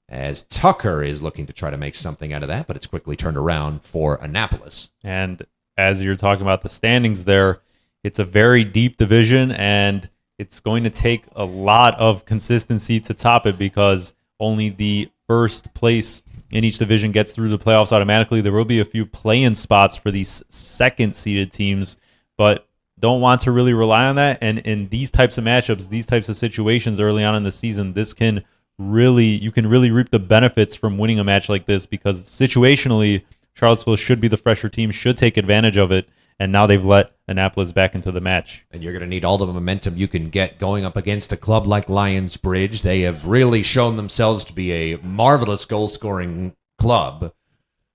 as Tucker is looking to try to make something out of that, but it's quickly turned around for Annapolis. And as you're talking about the standings there, it's a very deep division, and it's going to take a lot of consistency to top it, because only the first place in each division gets through the playoffs automatically. There will be a few play-in spots for these second-seeded teams, but don't want to really rely on that. And in these types of matchups, these types of situations early on in the season, you can really reap the benefits from winning a match like this, because situationally, Charlottesville should be the fresher team, should take advantage of it, and now they've let Annapolis back into the match. And you're going to need all the momentum you can get going up against a club like Lionsbridge. They have really shown themselves to be a marvelous goal-scoring club,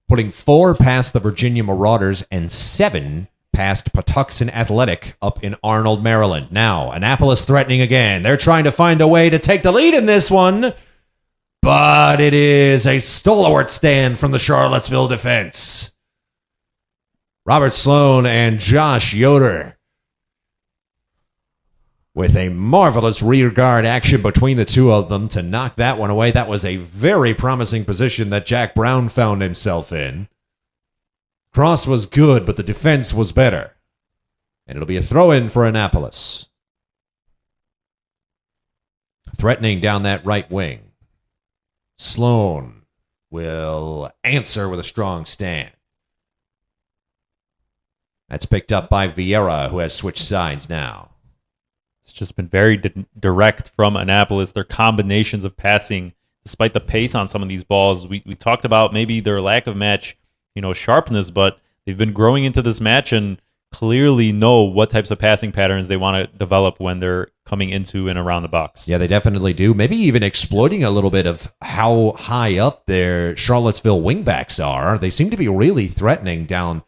putting 4 past the Virginia Marauders and 7 past Patuxent Athletic up in Arnold, Maryland. Now, Annapolis threatening again. They're trying to find a way to take the lead in this one, but it is a stalwart stand from the Charlottesville defense. Robert Sloan and Josh Yoder with a marvelous rear guard action between the two of them to knock that one away. That was a very promising position that Jack Brown found himself in. Cross was good, but the defense was better. And it'll be a throw-in for Annapolis. Threatening down that right wing. Sloan will answer with a strong stand. That's picked up by Vieira, who has switched sides now. It's just been very direct from Annapolis. Their combinations of passing, despite the pace on some of these balls, we talked about maybe their lack of match, sharpness, but they've been growing into this match and clearly know what types of passing patterns they want to develop when they're coming into and around the box. Yeah, they definitely do. Maybe even exploiting a little bit of how high up their Charlottesville wingbacks are. They seem to be really threatening down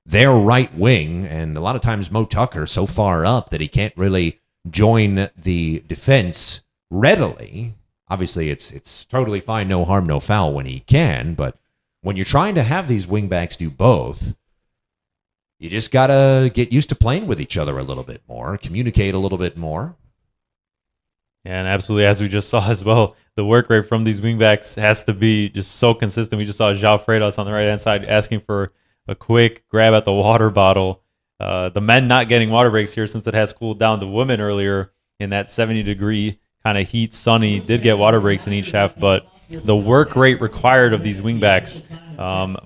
their right wing, and a lot of times Mo Tucker so far up that he can't really join the defense readily. Obviously, it's totally fine, no harm, no foul when he can, but when you're trying to have these wingbacks do both, you just got to get used to playing with each other a little bit more, communicate a little bit more. And absolutely, as we just saw as well, the work rate from these wingbacks has to be just so consistent. We just saw João Freitas on the right-hand side asking for a quick grab at the water bottle. The men not getting water breaks here since it has cooled down. The women earlier in that 70-degree kind of heat, sunny, did get water breaks in each half, but the work rate required of these wingbacks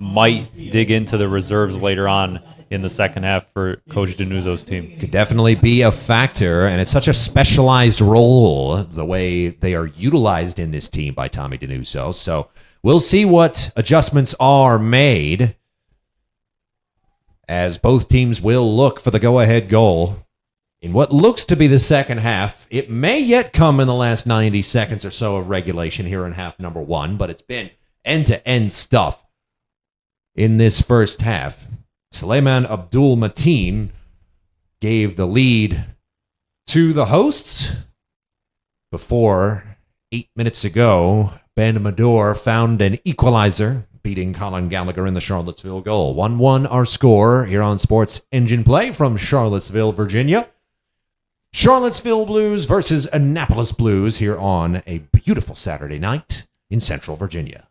might dig into the reserves later on in the second half for Coach Denuzzo's team. Could definitely be a factor, and it's such a specialized role, the way they are utilized in this team by Tommy Denuzzo. So we'll see what adjustments are made as both teams will look for the go-ahead goal in what looks to be the second half. It may yet come in the last 90 seconds or so of regulation here in half number one, but it's been end-to-end stuff in this first half. Suleiman Abdul Mateen gave the lead to the hosts before 8 minutes ago. Ben Mador found an equalizer, beating Colin Gallagher in the Charlottesville goal. 1-1 our score here on Sports Engine Play from Charlottesville, Virginia. Charlottesville Blues versus Annapolis Blues here on a beautiful Saturday night in Central Virginia.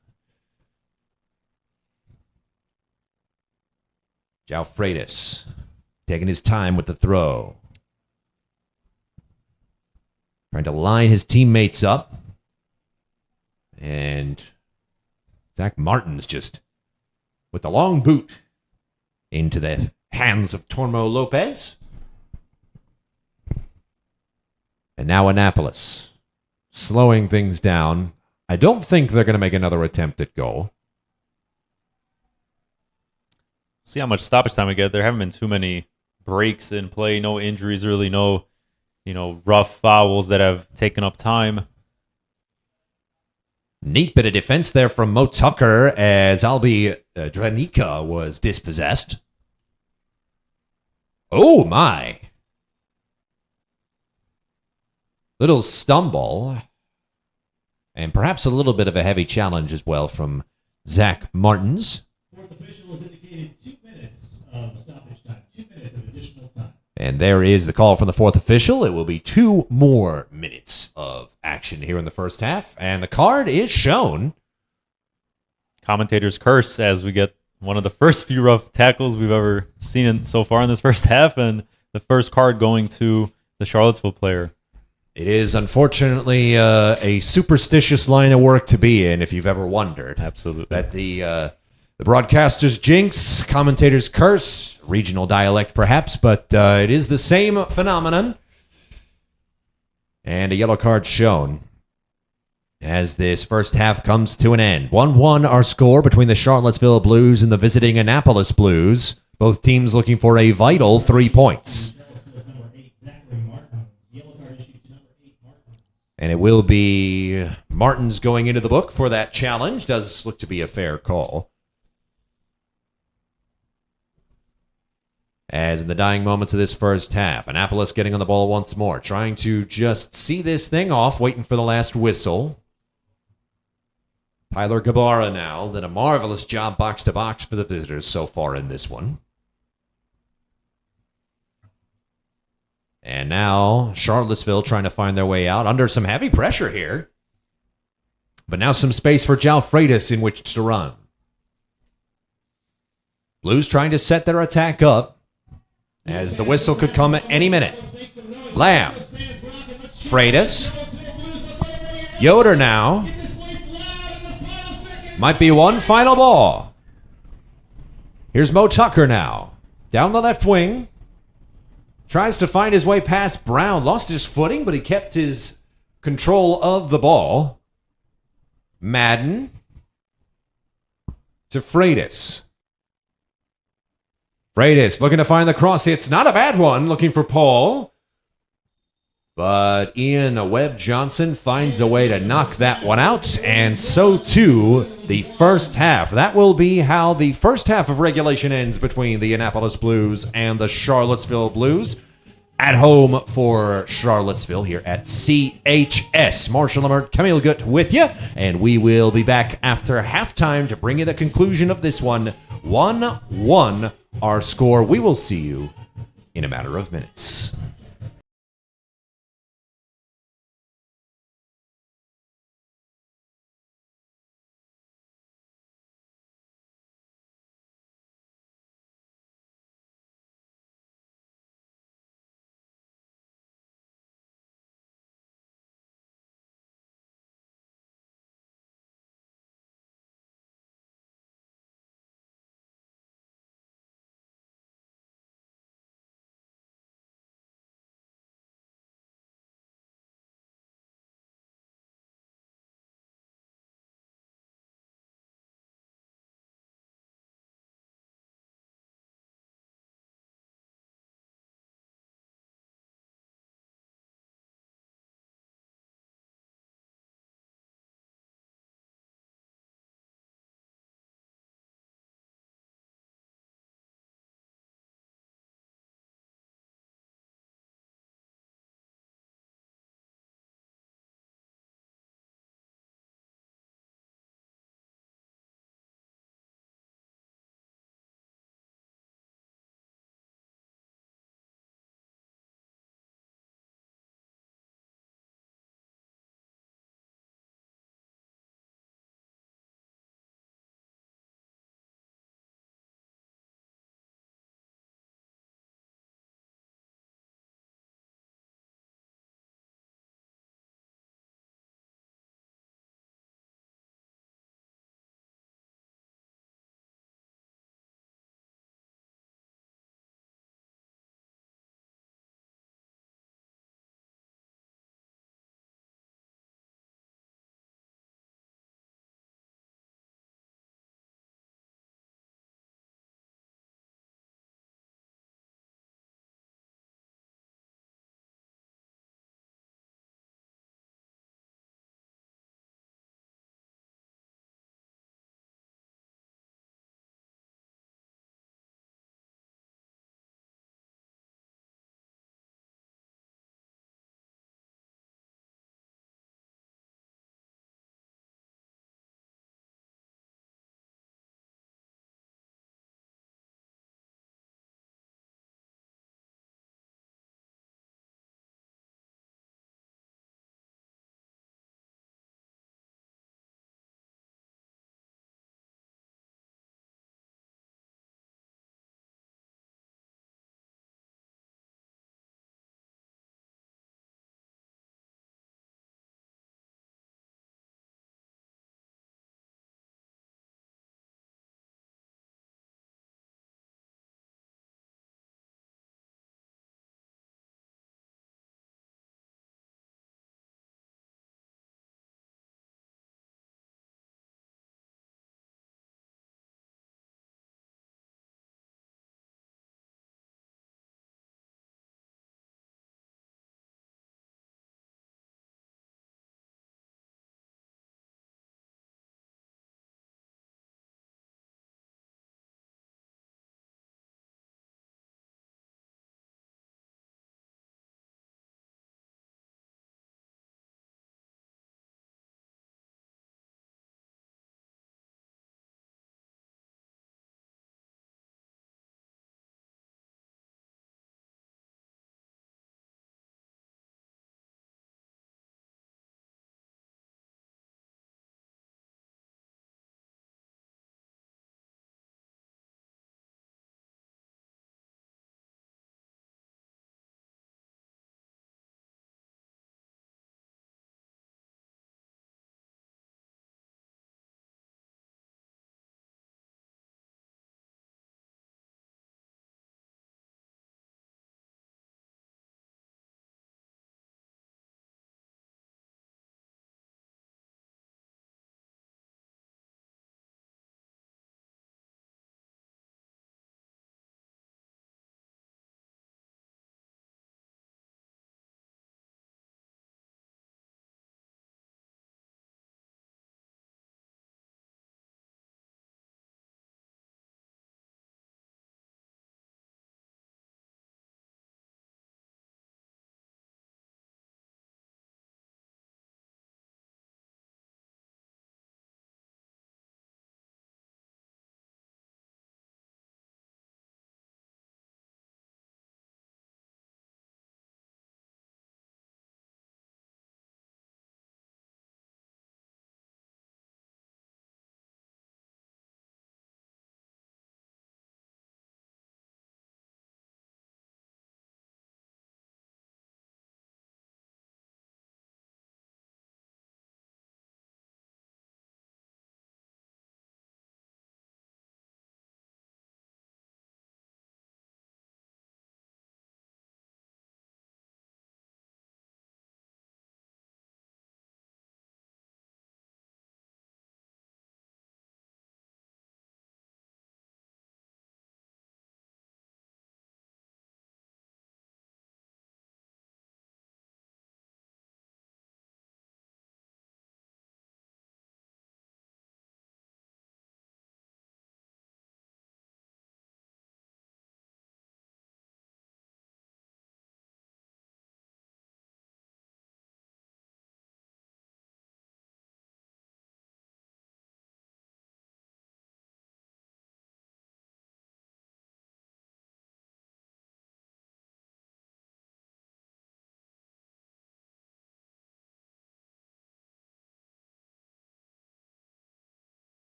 João Freitas taking his time with the throw. Trying to line his teammates up. And Zach Martins just with the long boot into the hands of Tormo Lopez. And now Annapolis slowing things down. I don't think they're going to make another attempt at goal. See how much stoppage time we get. There haven't been too many breaks in play, no injuries, really, no, rough fouls that have taken up time. Neat bit of defense there from Mo Tucker as Albi Dranica was dispossessed. Oh, my. Little stumble. And perhaps a little bit of a heavy challenge as well from Zach Martins. Fourth official has indicated 2 minutes of stoppage time, 2 minutes of additional time. And there is the call from the fourth official. It will be 2 more minutes of action here in the first half. And the card is shown. Commentators curse as we get one of the first few rough tackles we've ever seen so far in this first half. And the first card going to the Charlottesville player. It is unfortunately a superstitious line of work to be in, if you've ever wondered. Absolutely. That the broadcasters jinx, commentators curse, regional dialect perhaps, but it is the same phenomenon. And a yellow card shown as this first half comes to an end. 1-1 our score between the Charlottesville Blues and the visiting Annapolis Blues. Both teams looking for a vital 3 points. And it will be Martins going into the book for that challenge. Does look to be a fair call. As in the dying moments of this first half, Annapolis getting on the ball once more, trying to just see this thing off, waiting for the last whistle. Tyler Gabara now did a marvelous job box-to-box for the visitors so far in this one. And now Charlottesville trying to find their way out under some heavy pressure here. But now some space for João Freitas in which to run. Blues trying to set their attack up as the whistle could come at any minute. Lamb. Freitas. Yoder now. Might be one final ball. Here's Mo Tucker now. Down the left wing. Tries to find his way past Brown. Lost his footing, but he kept his control of the ball. Madden to Freitas. Freitas looking to find the cross. It's not a bad one. Looking for Paul. But Ian Webb-Johnson finds a way to knock that one out, and so too the first half. That will be how the first half of regulation ends between the Annapolis Blues and the Charlottesville Blues. At home for Charlottesville here at CHS. Marshall Emmert, Camille Gut with you, and we will be back after halftime to bring you the conclusion of this one. 1-1 our score. We will see you in a matter of minutes.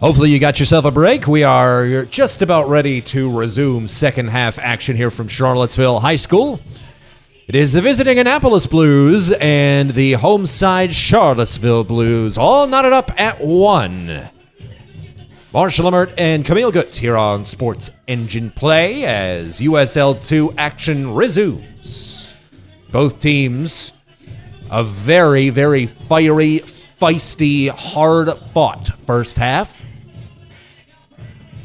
Hopefully you got yourself a break. We are just about ready to resume second half action here from Charlottesville High School. It is the visiting Annapolis Blues and the home side Charlottesville Blues, all knotted up at 1. Marshall Emmert and Camille Gutt here on Sports Engine Play as USL2 action resumes. Both teams a very, very fiery, feisty, hard-fought first half.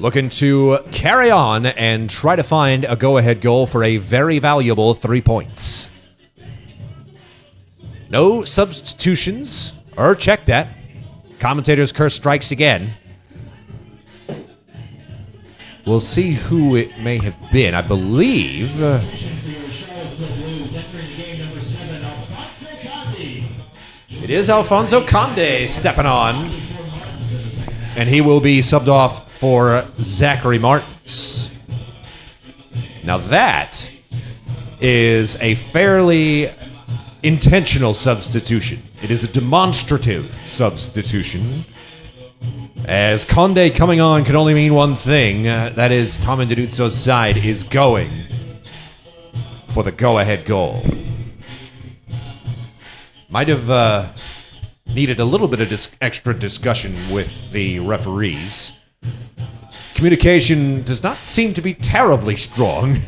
Looking to carry on and try to find a go-ahead goal for a very valuable 3 points. No substitutions, or check that. Commentator's curse strikes again. We'll see who it may have been. I believe... it is Alfonso Conde stepping on. And he will be subbed off for Zachary Martins. Now that is a fairly intentional substitution. It is a demonstrative substitution. As Conde coming on can only mean one thing. That is Tom Induduzzo's side is going for the go-ahead goal. Might have needed a little bit of extra discussion with the referees. Communication does not seem to be terribly strong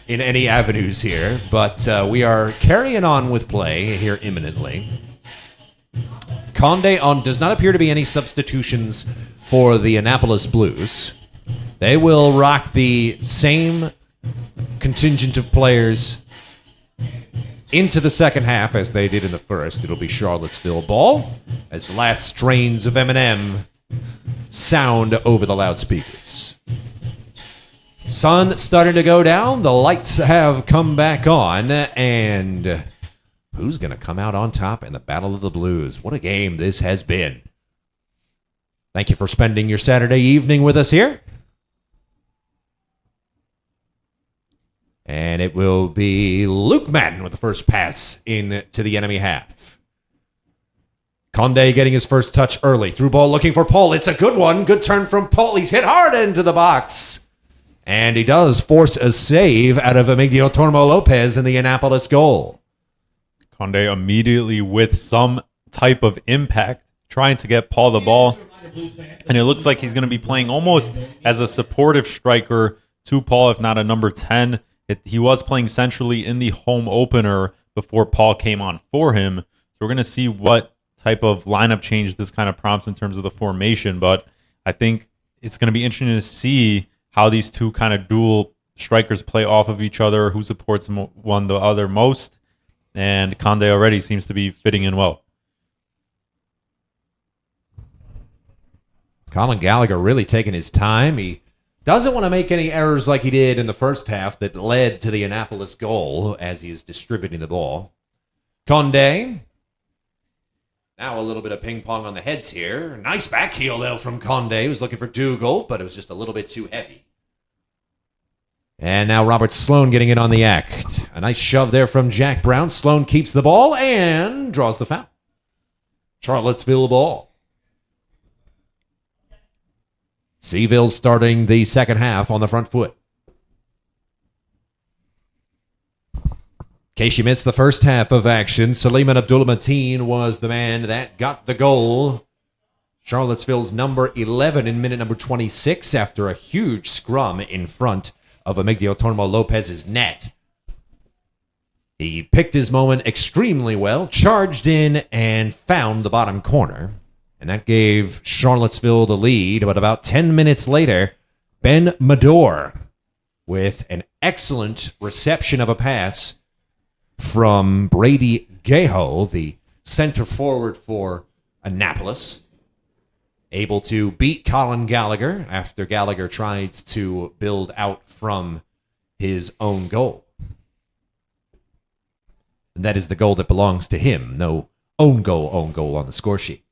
in any avenues here, but we are carrying on with play here imminently. Conde on does not appear to be any substitutions for the Annapolis Blues. They will rock the same contingent of players into the second half as they did in the first. It'll be Charlottesville ball as the last strains of Eminem sound over the loudspeakers. Sun starting to go down. The lights have come back on. And who's going to come out on top in the Battle of the Blues? What a game this has been. Thank you for spending your Saturday evening with us here. And it will be Luke Madden with the first pass into the enemy half. Conde getting his first touch early. Through ball looking for Paul. It's a good one. Good turn from Paul. He's hit hard into the box. And he does force a save out of Emilio Tormo Lopez in the Annapolis goal. Conde immediately with some type of impact, trying to get Paul the ball. And it looks like he's going to be playing almost as a supportive striker to Paul, if not a number 10. He was playing centrally in the home opener before Paul came on for him. So we're going to see what type of lineup change this kind of prompts in terms of the formation. But I think it's going to be interesting to see how these two kind of dual strikers play off of each other, who supports one the other most. And Conde already seems to be fitting in well. Colin Gallagher really taking his time. He doesn't want to make any errors like he did in the first half that led to the Annapolis goal as he is distributing the ball. Conde. Now a little bit of ping pong on the heads here. Nice back heel though from Conde. He was looking for Dougal, but it was just a little bit too heavy. And now Robert Sloan getting in on the act. A nice shove there from Jack Brown. Sloan keeps the ball and draws the foul. Charlottesville ball. Seville starting the second half on the front foot. In case you missed the first half of action, Suleiman Abdulmateen was the man that got the goal. Charlottesville's number 11 in minute number 26 after a huge scrum in front of Emilio Tormo Lopez's net. He picked his moment extremely well, charged in, and found the bottom corner. And that gave Charlottesville the lead. But about 10 minutes later, Ben Mador with an excellent reception of a pass from Brady Gaho, the center forward for Annapolis, able to beat Colin Gallagher after Gallagher tried to build out from his own goal. And that is the goal that belongs to him. No own goal on the score sheet.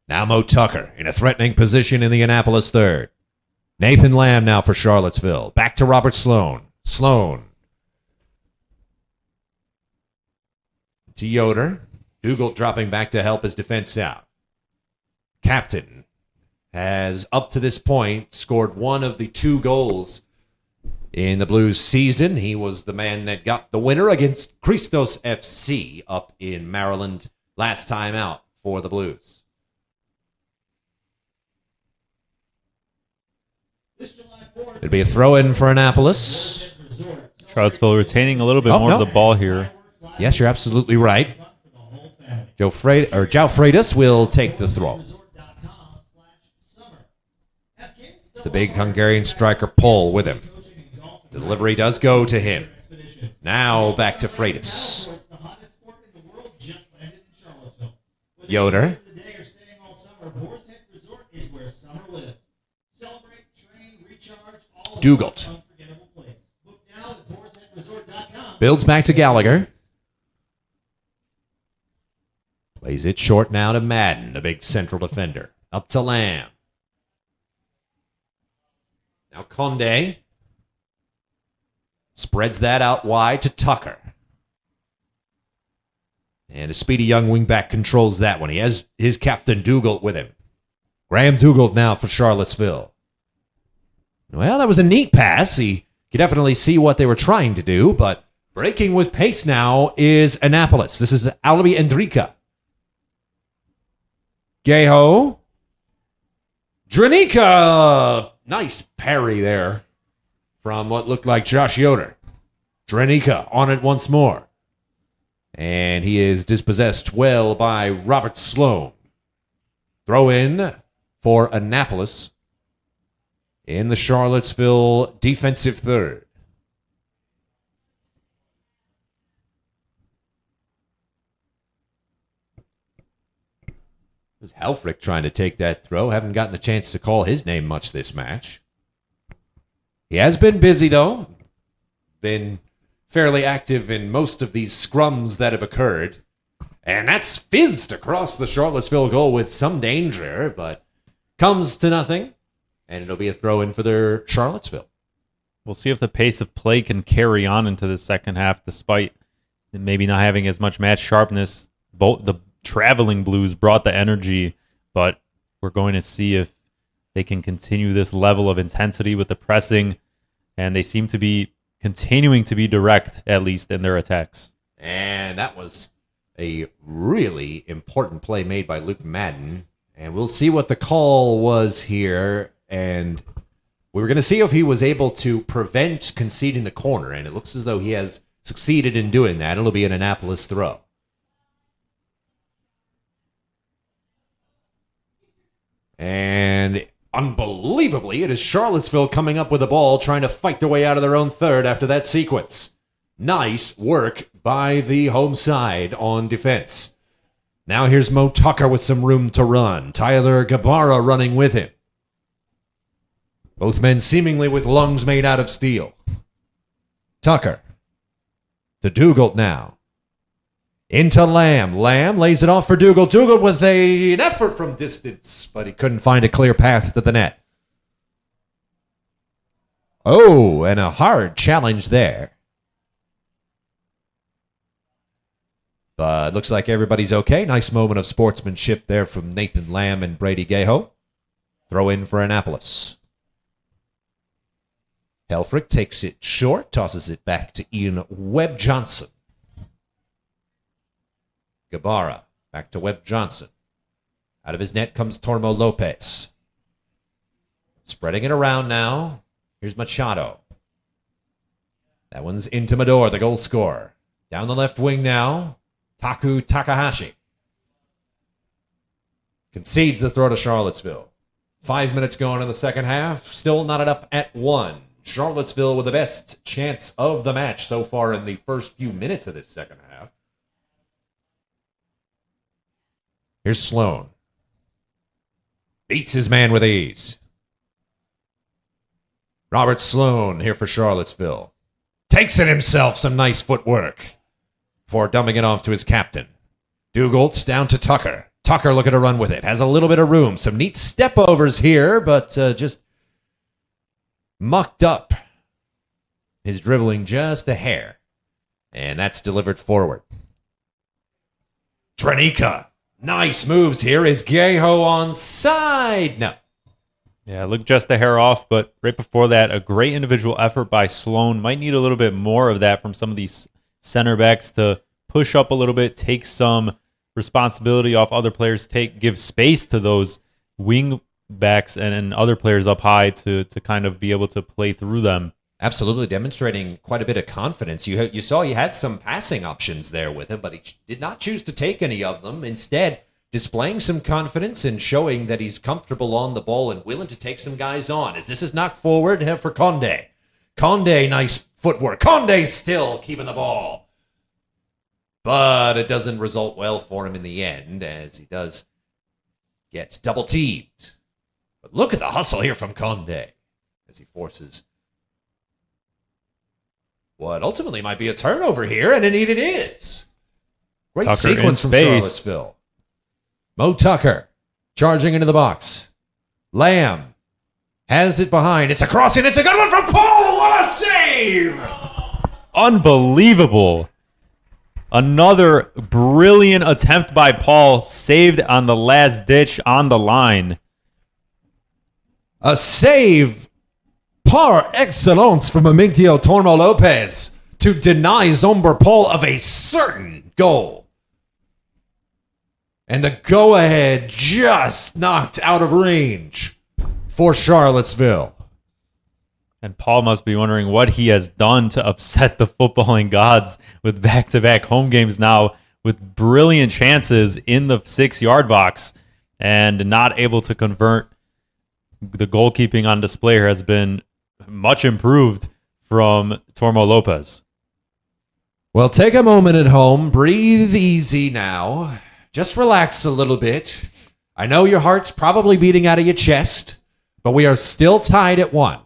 Now Mo Tucker in a threatening position in the Annapolis third. Nathan Lamb now for Charlottesville. Back to Robert Sloan. Sloan. To Yoder. Dougal dropping back to help his defense out. Captain has, up to this point, scored one of the 2 goals in the Blues season. He was the man that got the winner against Christos FC up in Maryland last time out for the Blues. It'd be a throw-in for Annapolis. Charlottesville retaining a little bit more of the ball here. Yes, you're absolutely right. Joe Freitas will take the throw. It's the big Hungarian striker Paul with him. The delivery does go to him. Now back to Freitas. Yoder. Dugald. Builds back to Gallagher. Plays it short now to Madden, the big central defender. Up to Lamb. Now Conde. Spreads that out wide to Tucker. And a speedy young wingback controls that one. He has his captain Dugald with him. Graham Dugald now for Charlottesville. Well, that was a neat pass. You could definitely see what they were trying to do, but breaking with pace now is Annapolis. This is Albi Endrika. Geho. Drenica. Nice parry there from what looked like Josh Yoder. Drenica on it once more. And he is dispossessed well by Robert Sloan. Throw in for Annapolis in the Charlottesville defensive third. It was Helfrich trying to take that throw. Haven't gotten the chance to call his name much this match. He has been busy, though. Been fairly active in most of these scrums that have occurred. And that's fizzed across the Charlottesville goal with some danger, but comes to nothing. And it'll be a throw-in for their Charlottesville. We'll see if the pace of play can carry on into the second half, despite maybe not having as much match sharpness. Both the traveling Blues brought the energy, but we're going to see if they can continue this level of intensity with the pressing, and they seem to be continuing to be direct, at least in their attacks. And that was a really important play made by Luke Madden, and we'll see what the call was here. And we were going to see if he was able to prevent conceding the corner, and it looks as though he has succeeded in doing that. It'll be an Annapolis throw. And unbelievably, it is Charlottesville coming up with the ball, trying to fight their way out of their own third after that sequence. Nice work by the home side on defense. Now here's Mo Tucker with some room to run. Tyler Gabara running with him. Both men seemingly with lungs made out of steel. Tucker to Dugald now. Into Lamb. Lamb lays it off for Dugald. Dugald with an effort from distance, but he couldn't find a clear path to the net. Oh, and a hard challenge there. But looks like everybody's okay. Nice moment of sportsmanship there from Nathan Lamb and Brady Geho. Throw in for Annapolis. Helfrich takes it short, tosses it back to Ian Webb-Johnson. Gabara, back to Webb-Johnson. Out of his net comes Tormo Lopez. Spreading it around now. Here's Machado. That one's into Mador, the goal scorer. Down the left wing now. Taku Takahashi. Concedes the throw to Charlottesville. 5 minutes going in the second half. Still knotted up at 1. Charlottesville with the best chance of the match so far in the first few minutes of this second half. Here's Sloan. Beats his man with ease. Robert Sloan here for Charlottesville. Takes it himself. Some nice footwork before dumping it off to his captain. Dugald down to Tucker. Tucker looking to run with it. Has a little bit of room. Some neat step overs here, but just mucked up his dribbling just a hair. And that's delivered forward. Drenica. Nice moves here. Is Geho onside? No. Yeah, look just a hair off, but right before that, a great individual effort by Sloan. Might need a little bit more of that from some of these center backs to push up a little bit, take some responsibility off other players, give space to those wing backs and other players up high to kind of be able to play through them. Absolutely demonstrating quite a bit of confidence. You saw he had some passing options there with him, but he did not choose to take any of them. Instead, displaying some confidence and showing that he's comfortable on the ball and willing to take some guys on. As this is knocked forward for Conde. Conde, nice footwork. Conde still keeping the ball. But it doesn't result well for him in the end, as he does get double-teamed. But look at the hustle here from Conde as he forces what ultimately might be a turnover here, and indeed it is. Great Tucker sequence from Charlottesville. Mo Tucker charging into the box. Lamb has it behind. It's a crossing. It's a good one from Paul. What a save! Unbelievable. Another brilliant attempt by Paul, saved on the last ditch on the line. A save par excellence from Amintio Tormo Lopez to deny Zomber Paul of a certain goal. And the go-ahead just knocked out of range for Charlottesville. And Paul must be wondering what he has done to upset the footballing gods with back-to-back home games now with brilliant chances in the 6-yard box and not able to convert. The goalkeeping on display here has been much improved from Tormo Lopez. Well, take a moment at home. Breathe easy now. Just relax a little bit. I know your heart's probably beating out of your chest, but we are still tied at 1.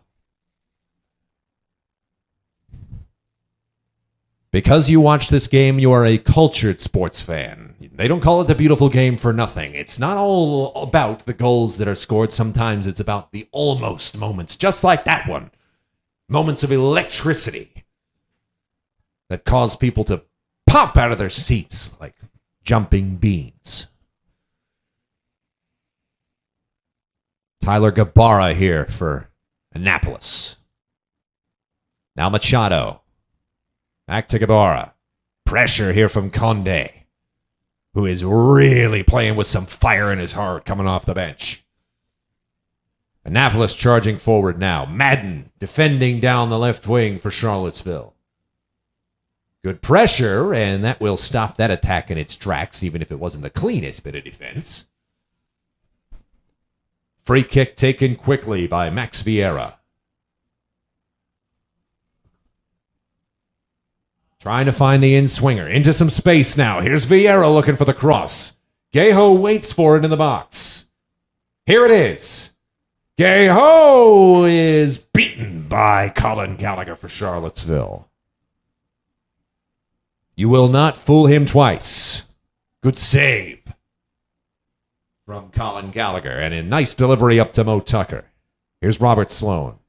Because you watch this game, you are a cultured sports fan. They don't call it the beautiful game for nothing. It's not all about the goals that are scored. Sometimes it's about the almost moments, just like that one. Moments of electricity that cause people to pop out of their seats like jumping beans. Tyler Gabarra here for Annapolis. Now Machado. Back to Gabarra. Pressure here from Conde, who is really playing with some fire in his heart coming off the bench. Annapolis charging forward now. Madden defending down the left wing for Charlottesville. Good pressure, and that will stop that attack in its tracks, even if it wasn't the cleanest bit of defense. Free kick taken quickly by Max Vieira. Trying to find the in-swinger. Into some space now. Here's Vieira looking for the cross. Gaho waits for it in the box. Here it is. Gaho is beaten by Colin Gallagher for Charlottesville. You will not fool him twice. Good save from Colin Gallagher. And a nice delivery up to Mo Tucker. Here's Robert Sloan.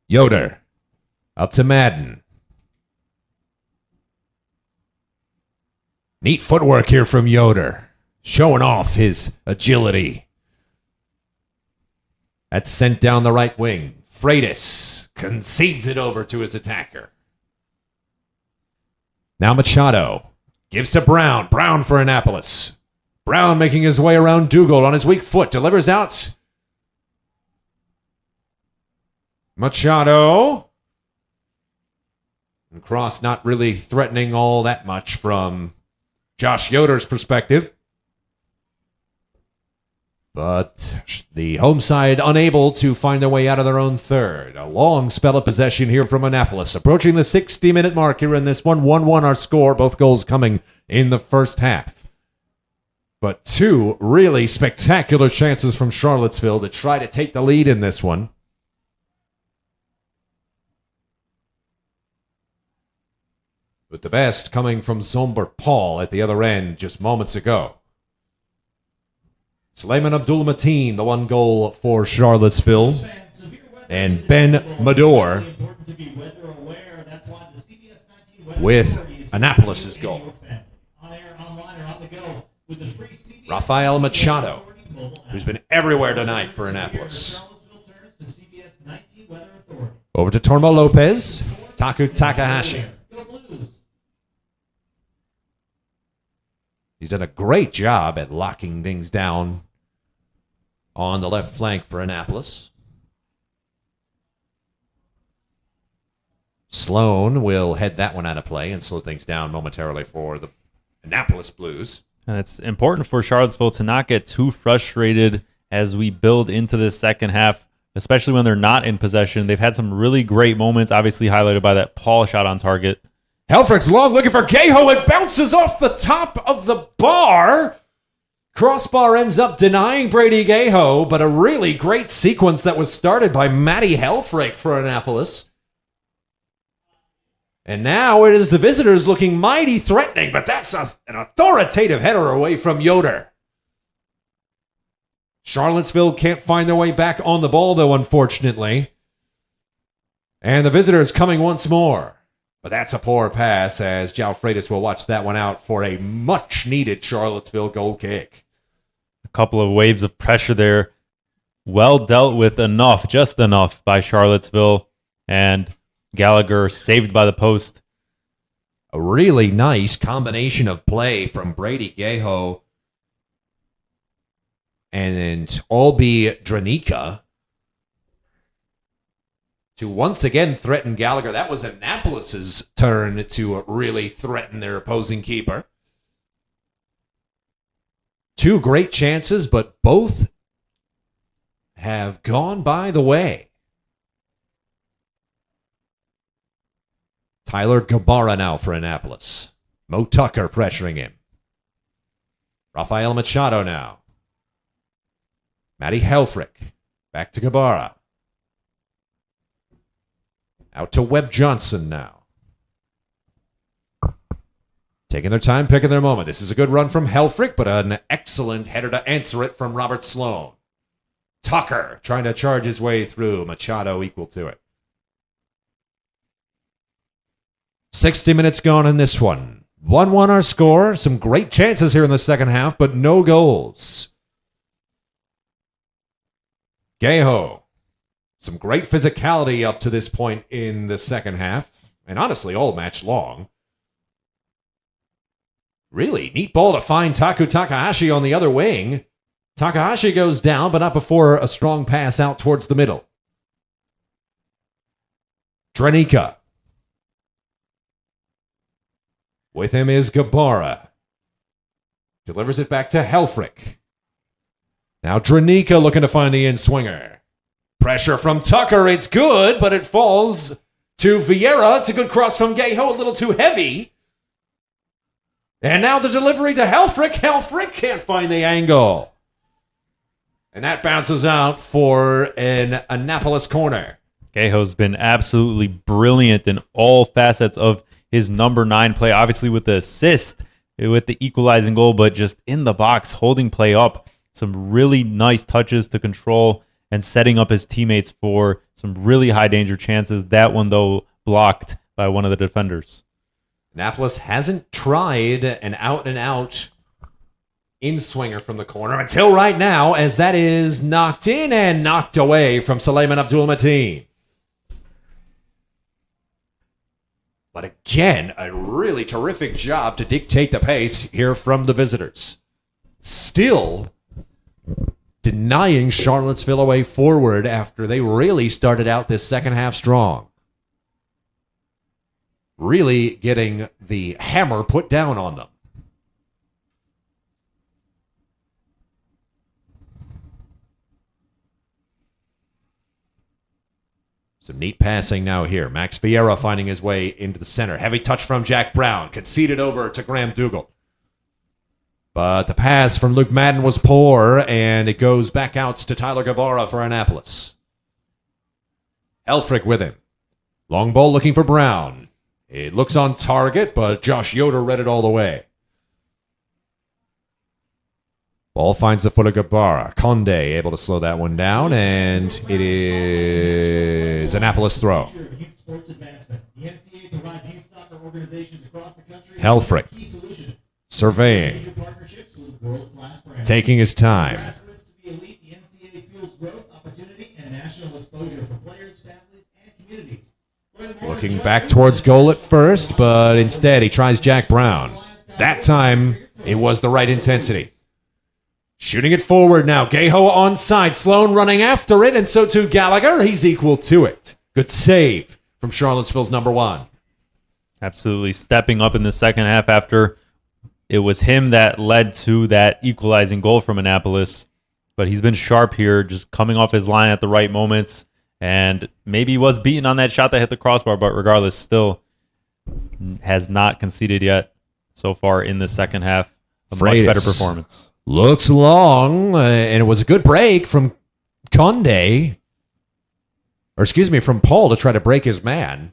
Yoder. Up to Madden. Neat footwork here from Yoder. Showing off his agility. That's sent down the right wing. Freitas concedes it over to his attacker. Now Machado gives to Brown. Brown for Annapolis. Brown making his way around Dougal on his weak foot. Delivers out. Machado. And cross not really threatening all that much from Josh Yoder's perspective. But the home side unable to find their way out of their own third. A long spell of possession here from Annapolis. Approaching the 60-minute mark here in this one. 1-1 our score. Both goals coming in the first half. But two really spectacular chances from Charlottesville to try to take the lead in this one. With the best coming from Zomber Paul at the other end just moments ago. Sulaiman Abdul Mateen, the one goal for Charlottesville. And Ben Mador with Annapolis' goal. Rafael Machado who's been everywhere tonight for Annapolis. Charlottesville turns to CBS 19 Weather Authority. Over to Tormo Lopez, Taku Takahashi. Go Blues. He's done a great job at locking things down on the left flank for Annapolis. Sloan will head that one out of play and slow things down momentarily for the Annapolis Blues. And it's important for Charlottesville to not get too frustrated as we build into this second half, especially when they're not in possession. They've had some really great moments, obviously highlighted by that Paul shot on target. Helfrich's long looking for Gaho. It bounces off the top of the bar. Crossbar ends up denying Brady Gaho, but a really great sequence that was started by Matty Helfrich for Annapolis. And now it is the visitors looking mighty threatening, but that's an authoritative header away from Yoder. Charlottesville can't find their way back on the ball, though, unfortunately. And the visitors coming once more. But that's a poor pass as Jao Freitas will watch that one out for a much-needed Charlottesville goal kick. A couple of waves of pressure there. Well dealt with enough, just enough by Charlottesville. And Gallagher saved by the post. A really nice combination of play from Brady Gaho and Albi Dranica to once again threaten Gallagher. That was Annapolis's turn to really threaten their opposing keeper. Two great chances, but both have gone by the way. Tyler Gabara now for Annapolis. Mo Tucker pressuring him. Rafael Machado now. Matty Helfrich. Back to Gabara. Out to Webb Johnson now. Taking their time, picking their moment. This is a good run from Helfrich, but an excellent header to answer it from Robert Sloan. Tucker trying to charge his way through. Machado equal to it. 60 minutes gone in this one. 1-1 our score. Some great chances here in the second half, but no goals. Gaho. Some great physicality up to this point in the second half, and honestly, all match long. Really neat ball to find Taku Takahashi on the other wing. Takahashi goes down, but not before a strong pass out towards the middle. Dranica. With him is Gabara. Delivers it back to Helfrich. Now Dranica looking to find the in-swinger. Pressure from Tucker. It's good, but it falls to Vieira. It's a good cross from Gaho. A little too heavy. And now the delivery to Helfrich. Helfrich can't find the angle. And that bounces out for an Annapolis corner. Gaho's been absolutely brilliant in all facets of his number 9 play. Obviously with the assist, with the equalizing goal, but just in the box, holding play up. Some really nice touches to control and setting up his teammates for some really high danger chances. That one, though, blocked by one of the defenders. Annapolis hasn't tried an out-and-out in-swinger from the corner until right now, as that is knocked in and knocked away from Suleiman Abdul-Mateen. But again, a really terrific job to dictate the pace here from the visitors. Still denying Charlottesville a way forward after they really started out this second half strong. Really getting the hammer put down on them. Some neat passing now here. Max Vieira finding his way into the center. Heavy touch from Jack Brown. Conceded over to Graham Dougal. But the pass from Luke Madden was poor, and it goes back out to Tyler Gabara for Annapolis. Helfrich with him. Long ball looking for Brown. It looks on target, but Josh Yoder read it all the way. Ball finds the foot of Gabara. Conde able to slow that one down, and it is Annapolis throw. Helfrich surveying, taking his time. Looking back towards goal at first, but instead he tries Jack Brown. That time, it was the right intensity. Shooting it forward now. Gaho onside. Sloan running after it, and so too Gallagher. He's equal to it. Good save from Charlottesville's number one. Absolutely stepping up in the second half after it was him that led to that equalizing goal from Annapolis. But he's been sharp here, just coming off his line at the right moments. And maybe he was beaten on that shot that hit the crossbar, but regardless, still has not conceded yet so far in the second half. A much better performance. Looks long, and it was a good break from Conde. Or excuse me, from Paul to try to break his man.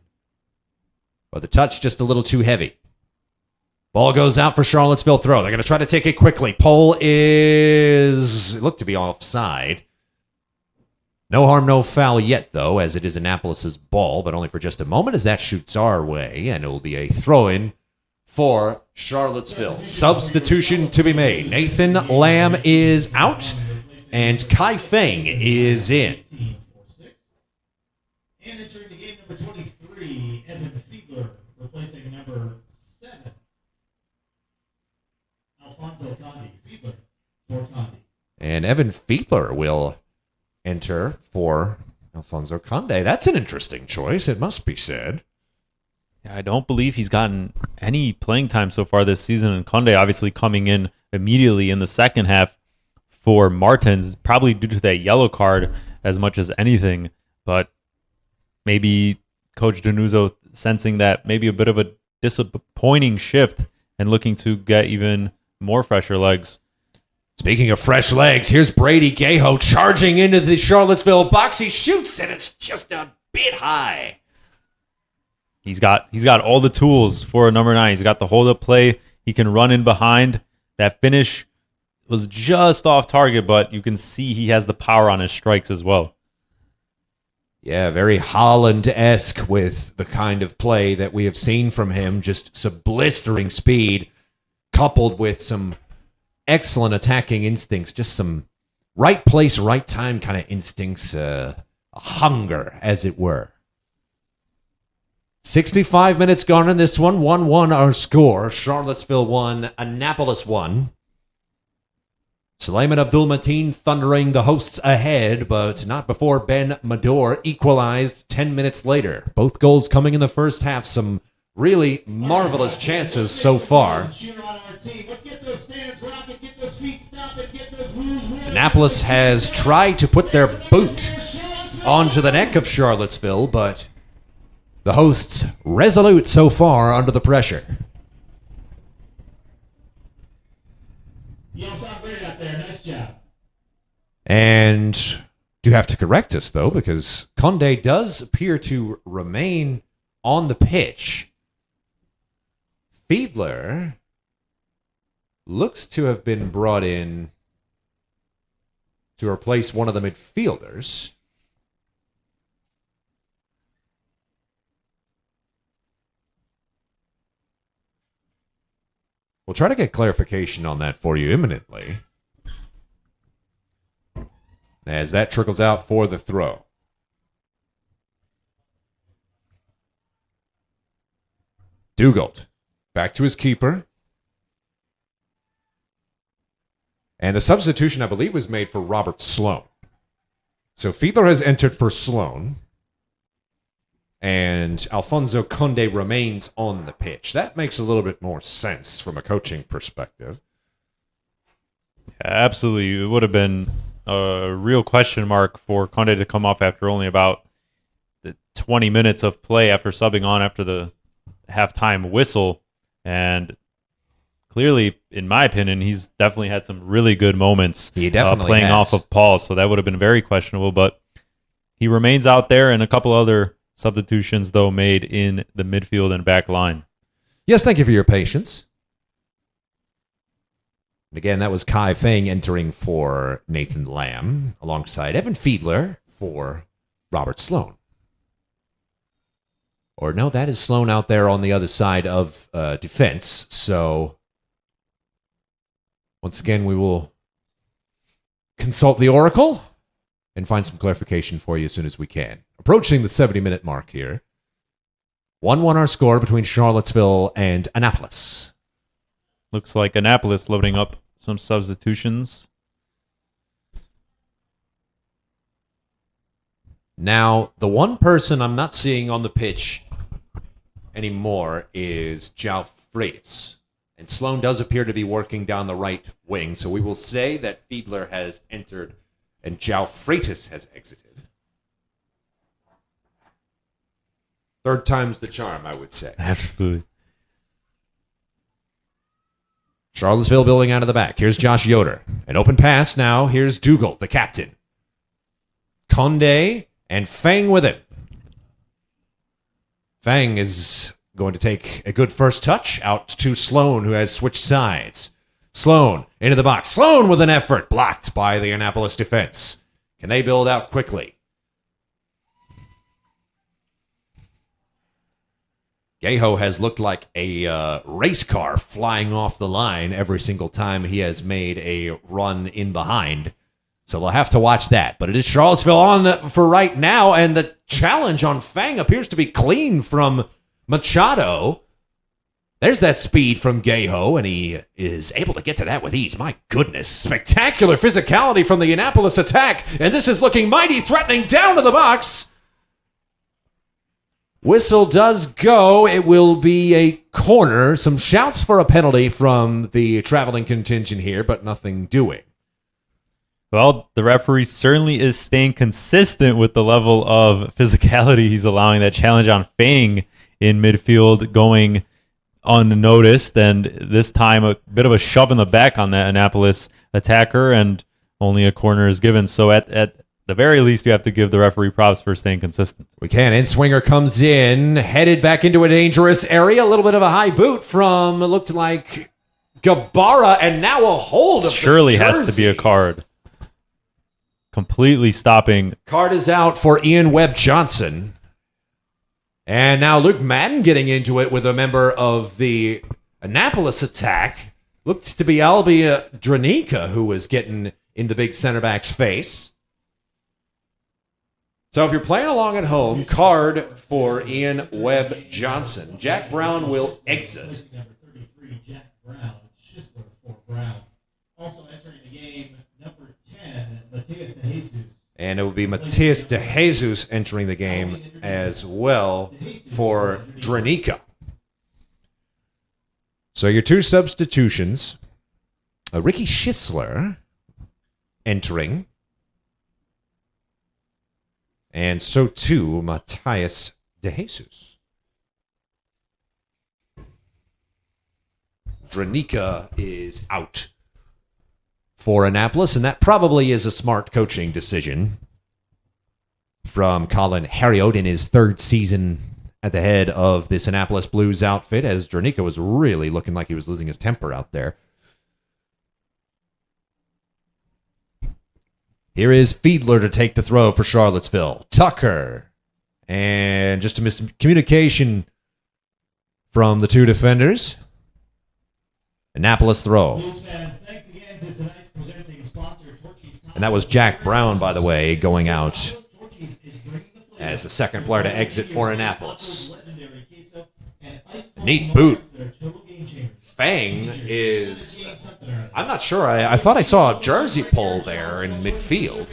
But the touch just a little too heavy. Ball goes out for Charlottesville throw. They're going to try to take it quickly. Paul it looked to be offside. No harm, no foul yet, though, as it is Annapolis' ball, but only for just a moment as that shoots our way, and it will be a throw-in for Charlottesville. Substitution to be made. Nathan Lamb is out, and Kai Feng is in. And entering the game, number 23, Evan Fiedler, replacing number 7, Alfonso Condi. Fiedler for Condi. And Evan Fiedler will enter for Alfonso Conde. That's an interesting choice, it must be said. I don't believe he's gotten any playing time so far this season, and Conde obviously coming in immediately in the second half for Martins, probably due to that yellow card as much as anything, but maybe Coach Donuzzo sensing that maybe a bit of a disappointing shift and looking to get even more fresher legs. Speaking of fresh legs, here's Brady Gaho charging into the Charlottesville box. He shoots, and it's just a bit high. He's got all the tools for a number 9. He's got the hold-up play. He can run in behind. That finish was just off target, but you can see he has the power on his strikes as well. Yeah, very Holland-esque with the kind of play that we have seen from him. Just some blistering speed coupled with some excellent attacking instincts. Just some right place, right time kind of instincts. A hunger, as it were. 65 minutes gone in this one. 1-1 our score. Charlottesville 1, Annapolis 1. Suleiman Abdul-Mateen thundering the hosts ahead, but not before Ben Mador equalized 10 minutes later. Both goals coming in the first half. Some really marvelous chances so far. Annapolis has tried to put their boot onto the neck of Charlottesville, but the hosts resolute so far under the pressure. You all sound great out there. Nice job. And do have to correct us, though, because Conde does appear to remain on the pitch. Fiedler looks to have been brought in to replace one of the midfielders. We'll try to get clarification on that for you imminently, as that trickles out for the throw. Dugald back to his keeper. And the substitution, I believe, was made for Robert Sloan. So Fiedler has entered for Sloan. And Alfonso Conde remains on the pitch. That makes a little bit more sense from a coaching perspective. Yeah, absolutely. It would have been a real question mark for Conde to come off after only about the 20 minutes of play after subbing on after the halftime whistle. And clearly, in my opinion, he's definitely had some really good moments playing off of Paul. So that would have been very questionable. But he remains out there, and a couple other substitutions, though, made in the midfield and back line. Yes, thank you for your patience. And again, that was Kai Feng entering for Nathan Lamb, alongside Evan Fiedler for Robert Sloan. Or no, that is Sloan out there on the other side of defense. So once again, we will consult the Oracle and find some clarification for you as soon as we can. Approaching the 70-minute mark here. 1-1 our score between Charlottesville and Annapolis. Looks like Annapolis loading up some substitutions. Now, the one person I'm not seeing on the pitch anymore is João Freitas. And Sloan does appear to be working down the right wing, so we will say that Fiedler has entered and João Freitas has exited. Third time's the charm, I would say. Absolutely. Charlottesville building out of the back. Here's Josh Yoder. An open pass now. Here's Dougal, the captain. Conde and Fang with him. Fang is going to take a good first touch out to Sloan, who has switched sides. Sloan into the box. Sloan with an effort. Blocked by the Annapolis defense. Can they build out quickly? Gayho has looked like a race car flying off the line every single time he has made a run in behind. So we'll have to watch that. But it is Charlottesville on for right now, and the challenge on Fang appears to be clean from Machado. There's that speed from Gayho, and he is able to get to that with ease. My goodness. Spectacular physicality from the Annapolis attack, and this is looking mighty threatening down to the box. Whistle does go. It will be a corner. Some shouts for a penalty from the traveling contingent here, but nothing doing. Well, the referee certainly is staying consistent with the level of physicality he's allowing. That challenge on Fang in midfield going unnoticed, and this time a bit of a shove in the back on that Annapolis attacker, and only a corner is given. So at the very least, you have to give the referee props for staying consistent. We can. In-swinger comes in, headed back into a dangerous area. A little bit of a high boot from, it looked like, Gabara, and now a hold of Surely the jersey. has to be a card. Completely stopping. Card is out for Ian Webb-Johnson. And now Luke Madden getting into it with a member of the Annapolis attack. Looked to be Albia Dranica, who was getting in the big center back's face. So if you're playing along at home, card for Ian Webb-Johnson. Jack Brown will exit. Number 33, Jack Brown. Schisler for Brown. Also entering the game, number 10, Matias de Jesus. And it will be Matias de Jesus entering the game as well for Dranica. So your two substitutions, Ricky Schisler entering, and so too Matias de Jesus. Dranica is out for Annapolis, and that probably is a smart coaching decision from Colin Harriot in his third season at the head of this Annapolis Blues outfit, as Dranica was really looking like he was losing his temper out there. Here is Fiedler to take the throw for Charlottesville. Tucker. And just a miscommunication from the two defenders. Annapolis throw. Blues fans, thanks again to tonight's presenting sponsor, Torchy's. And that was Jack Brown, by the way, going out as the second player to exit for Annapolis. Neat boot. Fang is, I'm not sure, I thought I saw a jersey pull there in midfield.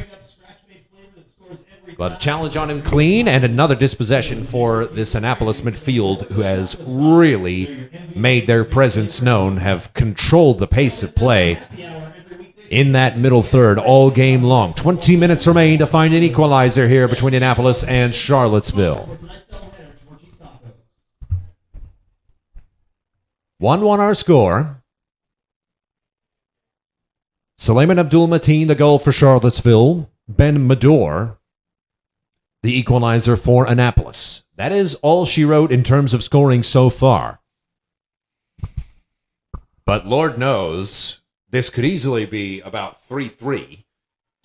But a challenge on him clean, and another dispossession for this Annapolis midfield, who has really made their presence known, have controlled the pace of play in that middle third all game long. 20 minutes remain to find an equalizer here between Annapolis and Charlottesville. 1-1 our score. Suleiman Abdul-Mateen, the goal for Charlottesville. Ben Mador, the equalizer for Annapolis. That is all she wrote in terms of scoring so far. But Lord knows, this could easily be about 3-3.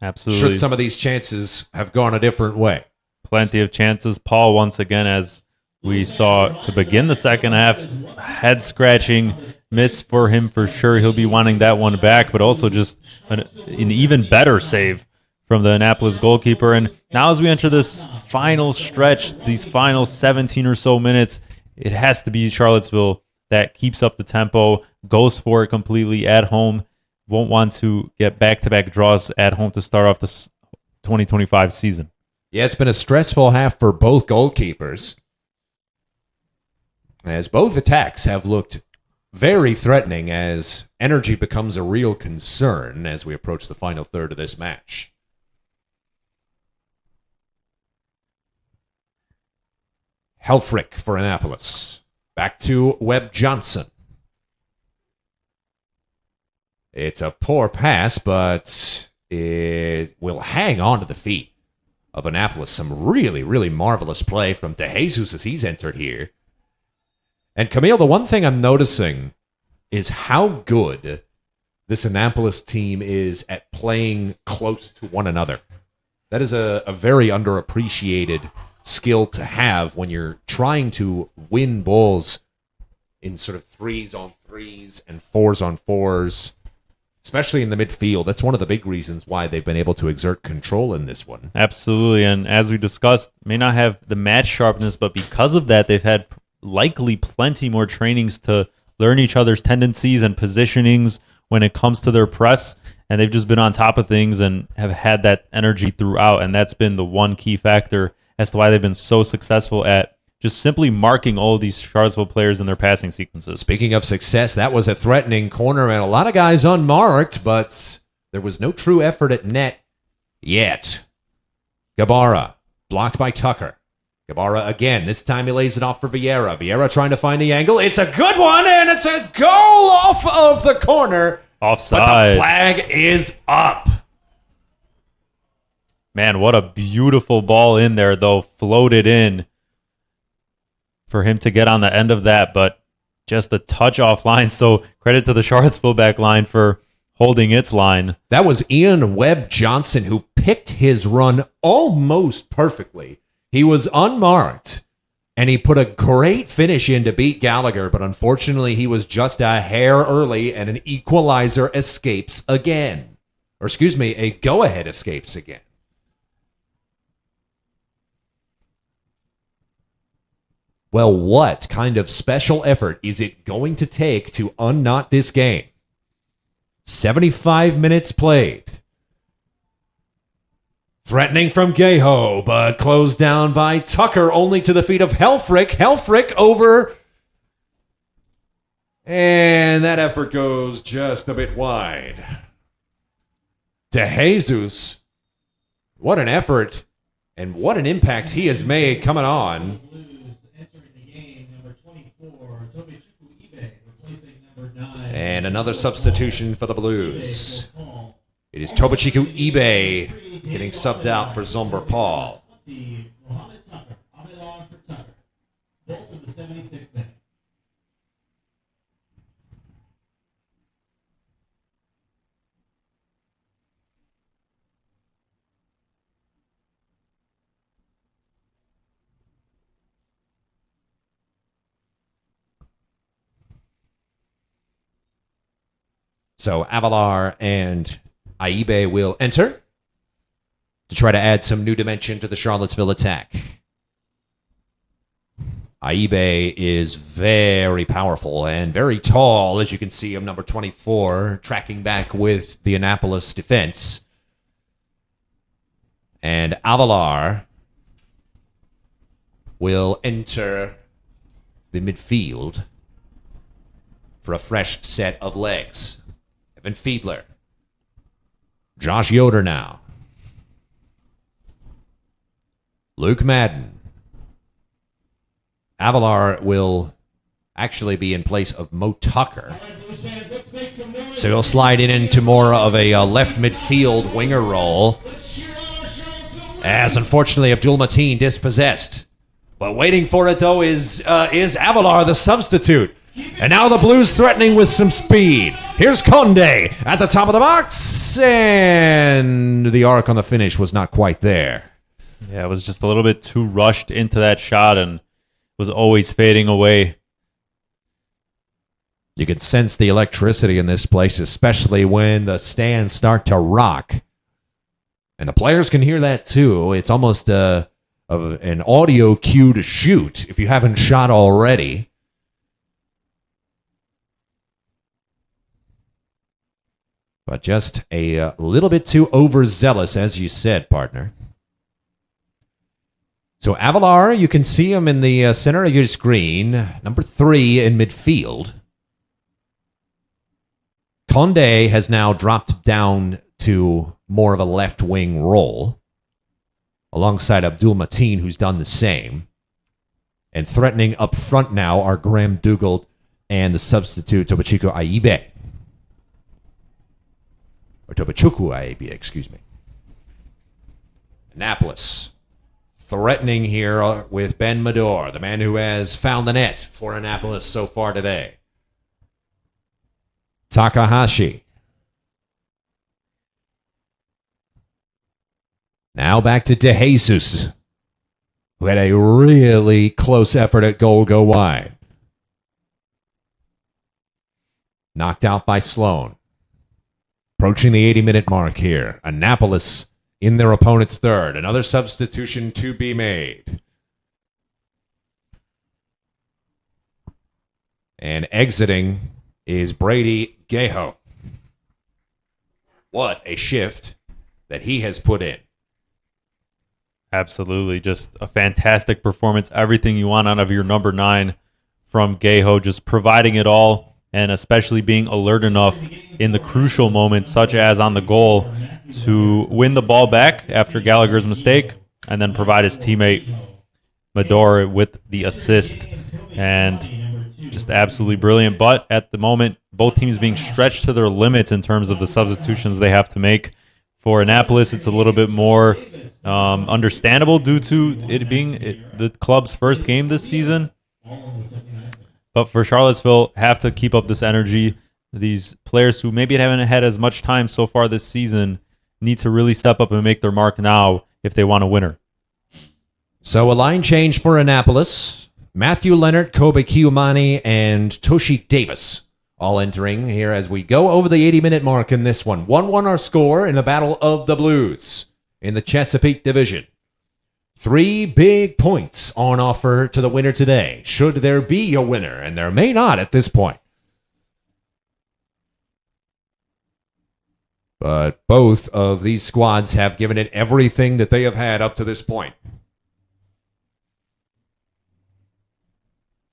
Absolutely. Should some of these chances have gone a different way. Plenty of chances. Paul, once again, as we saw to begin the second half, head scratching miss for him for sure. He'll be wanting that one back, but also just an even better save from the Annapolis goalkeeper. And now as we enter this final stretch, these final 17 or so minutes, it has to be Charlottesville that keeps up the tempo, goes for it completely at home, won't want to get back-to-back draws at home to start off this 2025 season. Yeah, it's been a stressful half for both goalkeepers, as both attacks have looked very threatening as energy becomes a real concern as we approach the final third of this match. Helfrich for Annapolis. Back to Webb Johnson. It's a poor pass, but it will hang on to the feet of Annapolis. Some really, really marvelous play from DeJesus as he's entered here. And Camille, the one thing I'm noticing is how good this Annapolis team is at playing close to one another. That is a very underappreciated skill to have when you're trying to win balls in sort of 3s-on-3s and 4s-on-4s, especially in the midfield. That's one of the big reasons why they've been able to exert control in this one. Absolutely, and as we discussed, may not have the match sharpness, but because of that, they've had likely plenty more trainings to learn each other's tendencies and positionings when it comes to their press, and they've just been on top of things and have had that energy throughout, and that's been the one key factor as to why they've been so successful at just simply marking all of these Charlottesville players in their passing sequences. Speaking of success, that was a threatening corner and a lot of guys unmarked, but there was no true effort at net yet. Gabara, blocked by Tucker. Gabara again. This time he lays it off for Vieira. Vieira trying to find the angle. It's a good one, and it's a goal off of the corner. Offside. But the flag is up. Man, what a beautiful ball in there, though. Floated in for him to get on the end of that, but just a touch offline. So credit to the Charlottesville back line for holding its line. That was Ian Webb Johnson who picked his run almost perfectly. He was unmarked, and he put a great finish in to beat Gallagher, but unfortunately he was just a hair early, and an equalizer escapes again. Or excuse me, a go-ahead escapes again. Well, what kind of special effort is it going to take to unknot this game? 75 minutes played. Threatening from Gaho, but closed down by Tucker, only to the feet of Helfrich. Helfrich over. And that effort goes just a bit wide. DeJesus, what an effort and what an impact he has made coming on. And another substitution for the Blues. It is Tobachiku Ibe getting subbed out for Zomber Paul. So Avalar and Aibe will enter to try to add some new dimension to the Charlottesville attack. Aibe is very powerful and very tall, as you can see him, number 24, tracking back with the Annapolis defense. And Avalar will enter the midfield for a fresh set of legs. Evan Fiedler. Josh Yoder now. Luke Madden. Avalar will actually be in place of Mo Tucker. So he'll slide into more of a left midfield winger role. As unfortunately Abdul Mateen dispossessed. But waiting for it though is Avalar, the substitute. And now the Blues threatening with some speed. Here's Conde at the top of the box. And the arc on the finish was not quite there. Yeah, it was just a little bit too rushed into that shot and was always fading away. You can sense the electricity in this place, especially when the stands start to rock. And the players can hear that too. It's almost of an audio cue to shoot if you haven't shot already. But just a little bit too overzealous, as you said, partner. So Avalar, you can see him in the center of your screen. Number 3 in midfield. Conde has now dropped down to more of a left-wing role, alongside Abdul Mateen, who's done the same. And threatening up front now are Graham Dougal and the substitute Tobachico Aibe. Or Tobachuku Aibe, excuse me. Annapolis threatening here with Ben Mador, the man who has found the net for Annapolis so far today. Takahashi. Now back to De Jesus, who had a really close effort at goal go wide. Knocked out by Sloan. Approaching the 80-minute mark here. Annapolis in their opponent's third. Another substitution to be made. And exiting is Brady Gaho. What a shift that he has put in. Absolutely. Just a fantastic performance. Everything you want out of your number 9 from Gaho, just providing it all, and especially being alert enough in the crucial moments, such as on the goal, to win the ball back after Gallagher's mistake and then provide his teammate Mador with the assist. And just absolutely brilliant. But at the moment, both teams being stretched to their limits in terms of the substitutions they have to make. For Annapolis, it's a little bit more understandable due to it being the club's first game this season. But for Charlottesville, have to keep up this energy. These players who maybe haven't had as much time so far this season need to really step up and make their mark now if they want a winner. So a line change for Annapolis. Matthew Leonard, Kobe Kiyomani, and Toshi Davis all entering here as we go over the 80-minute mark in this one. 1-1 our score in the Battle of the Blues in the Chesapeake Division. 3 big points on offer to the winner today, should there be a winner, and there may not at this point. But both of these squads have given it everything that they have had up to this point.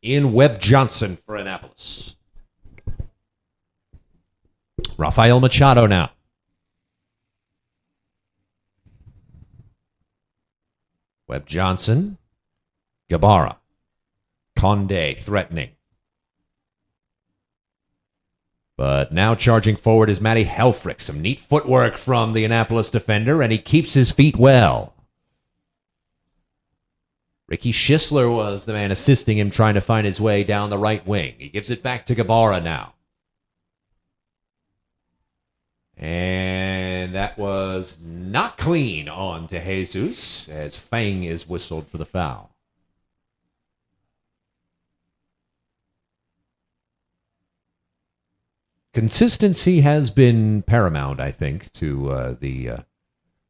In Webb Johnson for Annapolis. Rafael Machado now. Webb Johnson, Gabara, Conde threatening. But now charging forward is Matty Helfrich. Some neat footwork from the Annapolis defender, and he keeps his feet well. Ricky Schisler was the man assisting him, trying to find his way down the right wing. He gives it back to Gabara now. And that was not clean on to Jesus, as Fang is whistled for the foul. Consistency has been paramount, I think, to the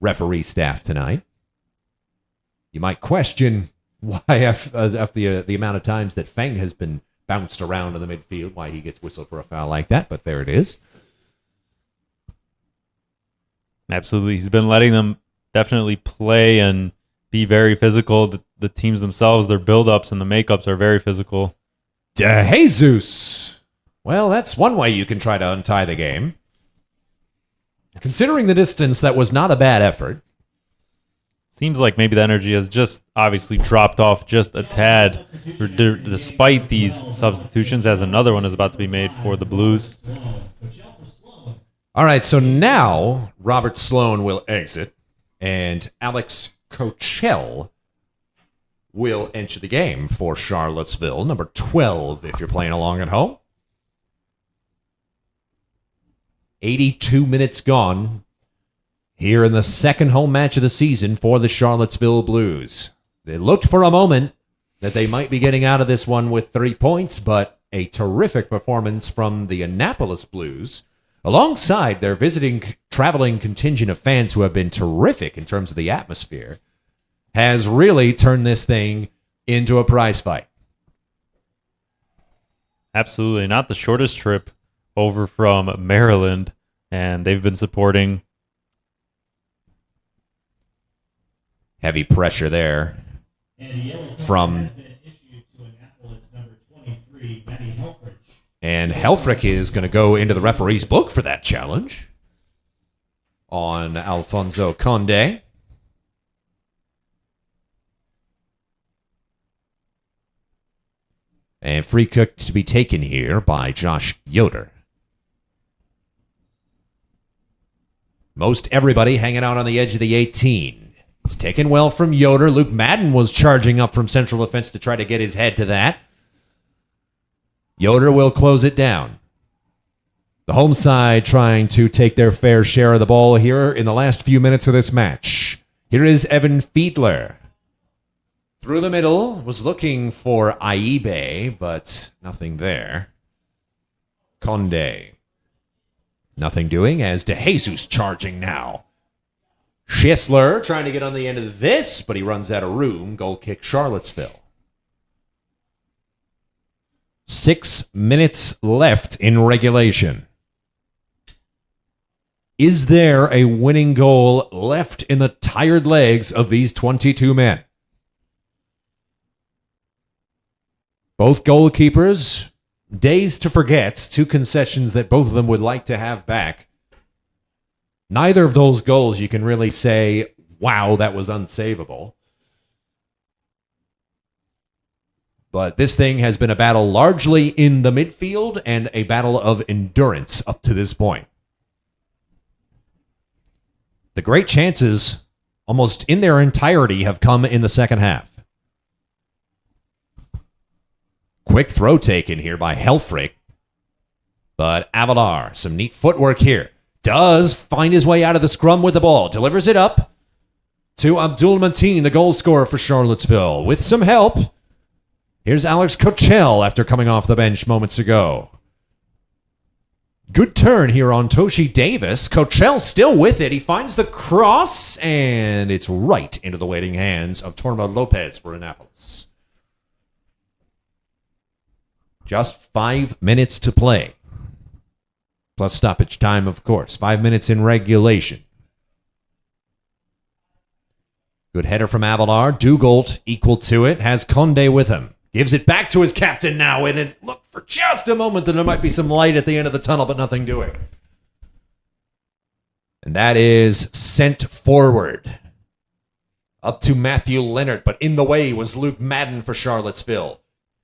referee staff tonight. You might question why, after the amount of times that Fang has been bounced around in the midfield, why he gets whistled for a foul like that, but there it is. Absolutely. He's been letting them definitely play and be very physical. The teams themselves, their build-ups and the makeups are very physical. De Jesus. Well, that's one way you can try to untie the game. Considering the distance, that was not a bad effort. Seems like maybe the energy has just obviously dropped off just a tad, despite these substitutions, as another one is about to be made for the Blues. All right, so now Robert Sloan will exit, and Alex Cochelle will enter the game for Charlottesville, number 12, if you're playing along at home. 82 minutes gone here in the second home match of the season for the Charlottesville Blues. They looked for a moment that they might be getting out of this one with 3 points, but a terrific performance from the Annapolis Blues, alongside their traveling contingent of fans who have been terrific in terms of the atmosphere, has really turned this thing into a prize fight. Absolutely. Not the shortest trip over from Maryland, and they've been supporting. Heavy pressure there And a yellow card from... has been issued to Annapolis number 23, Matty Helfrich. And Helfrich is going to go into the referee's book for that challenge on Alfonso Conde. And free kick to be taken here by Josh Yoder. Most everybody hanging out on the edge of the 18. It's taken well from Yoder. Luke Madden was charging up from central defense to try to get his head to that. Yoder will close it down. The home side trying to take their fair share of the ball here in the last few minutes of this match. Here is Evan Fiedler. Through the middle, was looking for Aibe, but nothing there. Conde. Nothing doing as De Jesus charging now. Schisler trying to get on the end of this, but he runs out of room. Goal kick Charlottesville. 6 minutes left in regulation. Is there a winning goal left in the tired legs of these 22 men? Both goalkeepers, days to forget, 2 concessions that both of them would like to have back. Neither of those goals you can really say, wow, that was unsavable. But this thing has been a battle largely in the midfield and a battle of endurance up to this point. The great chances, almost in their entirety, have come in the second half. Quick throw taken here by Helfrich. But Avalar, some neat footwork here. Does find his way out of the scrum with the ball. Delivers it up to Abdul Mateen, the goal scorer for Charlottesville. With some help, here's Alex Cochell after coming off the bench moments ago. Good turn here on Toshi Davis. Cochell still with it. He finds the cross, and it's right into the waiting hands of Torma Lopez for Annapolis. Just 5 minutes to play. Plus stoppage time, of course. 5 minutes in regulation. Good header from Avalar. Dugault equal to it. Has Conde with him. Gives it back to his captain now. And it looked for just a moment that there might be some light at the end of the tunnel, but nothing doing. And that is sent forward. Up to Matthew Leonard. But in the way was Luke Madden for Charlottesville.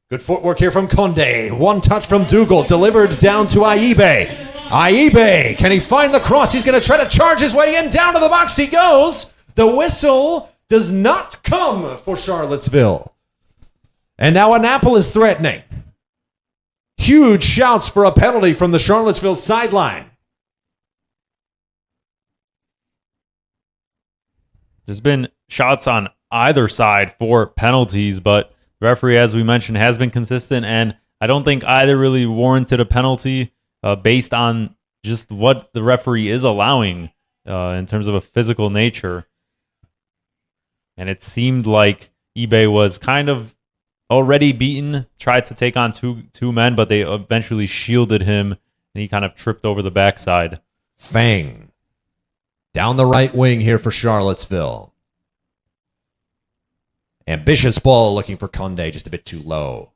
Good footwork here from Conde. One touch from Dougal. Delivered down to Aibe. Aibe, can he find the cross? He's going to try to charge his way in. Down to the box he goes. The whistle does not come for Charlottesville. And now Annapolis threatening. Huge shouts for a penalty from the Charlottesville sideline. There's been shots on either side for penalties, but the referee, as we mentioned, has been consistent, and I don't think either really warranted a penalty based on just what the referee is allowing in terms of a physical nature. And it seemed like eBay was kind of already beaten, tried to take on two men, but they eventually shielded him, and he kind of tripped over the backside. Fang. Down the right wing here for Charlottesville. Ambitious ball looking for Conde, just a bit too low.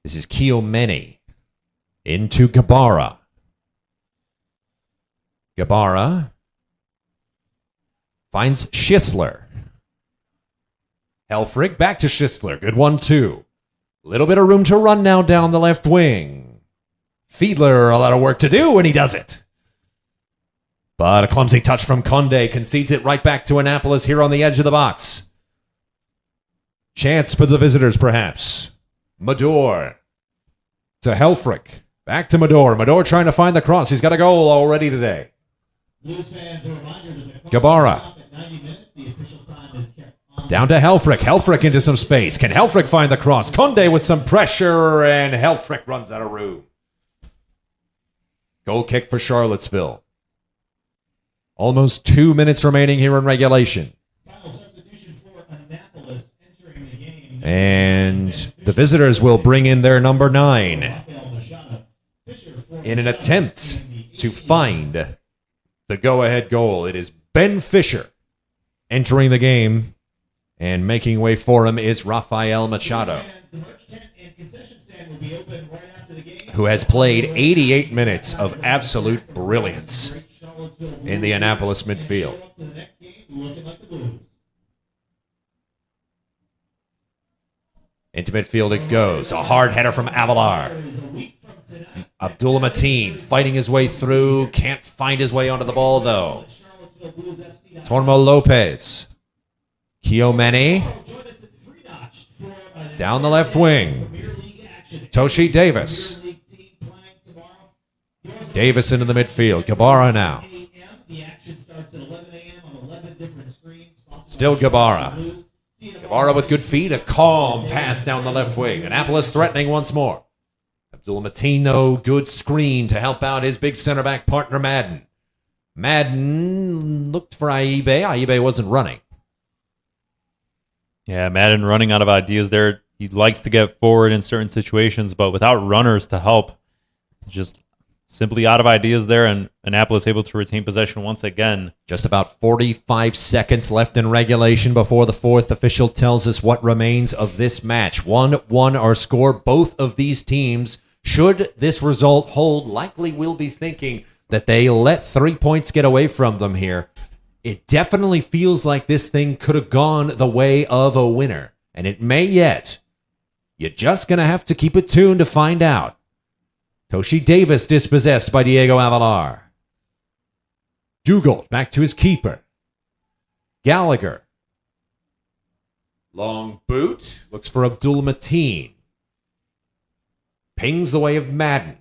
This is Kiomeni into Gabara. Gabara finds Schisler. Helfrich back to Schisler. Good 1-2. Little bit of room to run now down the left wing. Fiedler, a lot of work to do, and he does it. But a clumsy touch from Conde concedes it right back to Annapolis here on the edge of the box. Chance for the visitors, perhaps. Mador to Helfrich. Back to Mador. Mador trying to find the cross. He's got a goal already today. Blues fans, a reminder that the Gabara. stop at 90 minutes. The official time is kept on. Down to Helfrich. Helfrich into some space. Can Helfrich find the cross? Conde with some pressure, and Helfrich runs out of room. Goal kick for Charlottesville. Almost 2 minutes remaining here in regulation. Final substitution for Annapolis entering the game. And the visitors will bring in their number 9 in an attempt to find the go-ahead goal. It is Ben Fisher entering the game, and making way for him is Rafael Machado, who has played 88 minutes of absolute brilliance in the Annapolis midfield. Into midfield it goes. A hard header from Avalar. Abdul Mateen fighting his way through. Can't find his way onto the ball, though. Tormo Lopez. Kiomene. Down the left wing. Toshi Davis. Davis into the midfield. Gabara now. Still Gabara. Gabara with good feet. A calm pass down the left wing. Annapolis threatening once more. Abdul Mateen, though, good screen to help out his big center back partner, Madden. Madden looked for Aibe. Aibe wasn't running. Yeah, Madden running out of ideas there. He likes to get forward in certain situations, but without runners to help, just simply out of ideas there, and Annapolis able to retain possession once again. Just about 45 seconds left in regulation before the fourth official tells us what remains of this match. 1-1 our score. Both of these teams, should this result hold, likely will be thinking that they let 3 points get away from them here. It definitely feels like this thing could have gone the way of a winner, and it may yet. You're just going to have to keep it tuned to find out. Toshi Davis dispossessed by Diego Avalar. Dugald back to his keeper. Gallagher. Long boot. Looks for Abdul Mateen. Pings the way of Madden.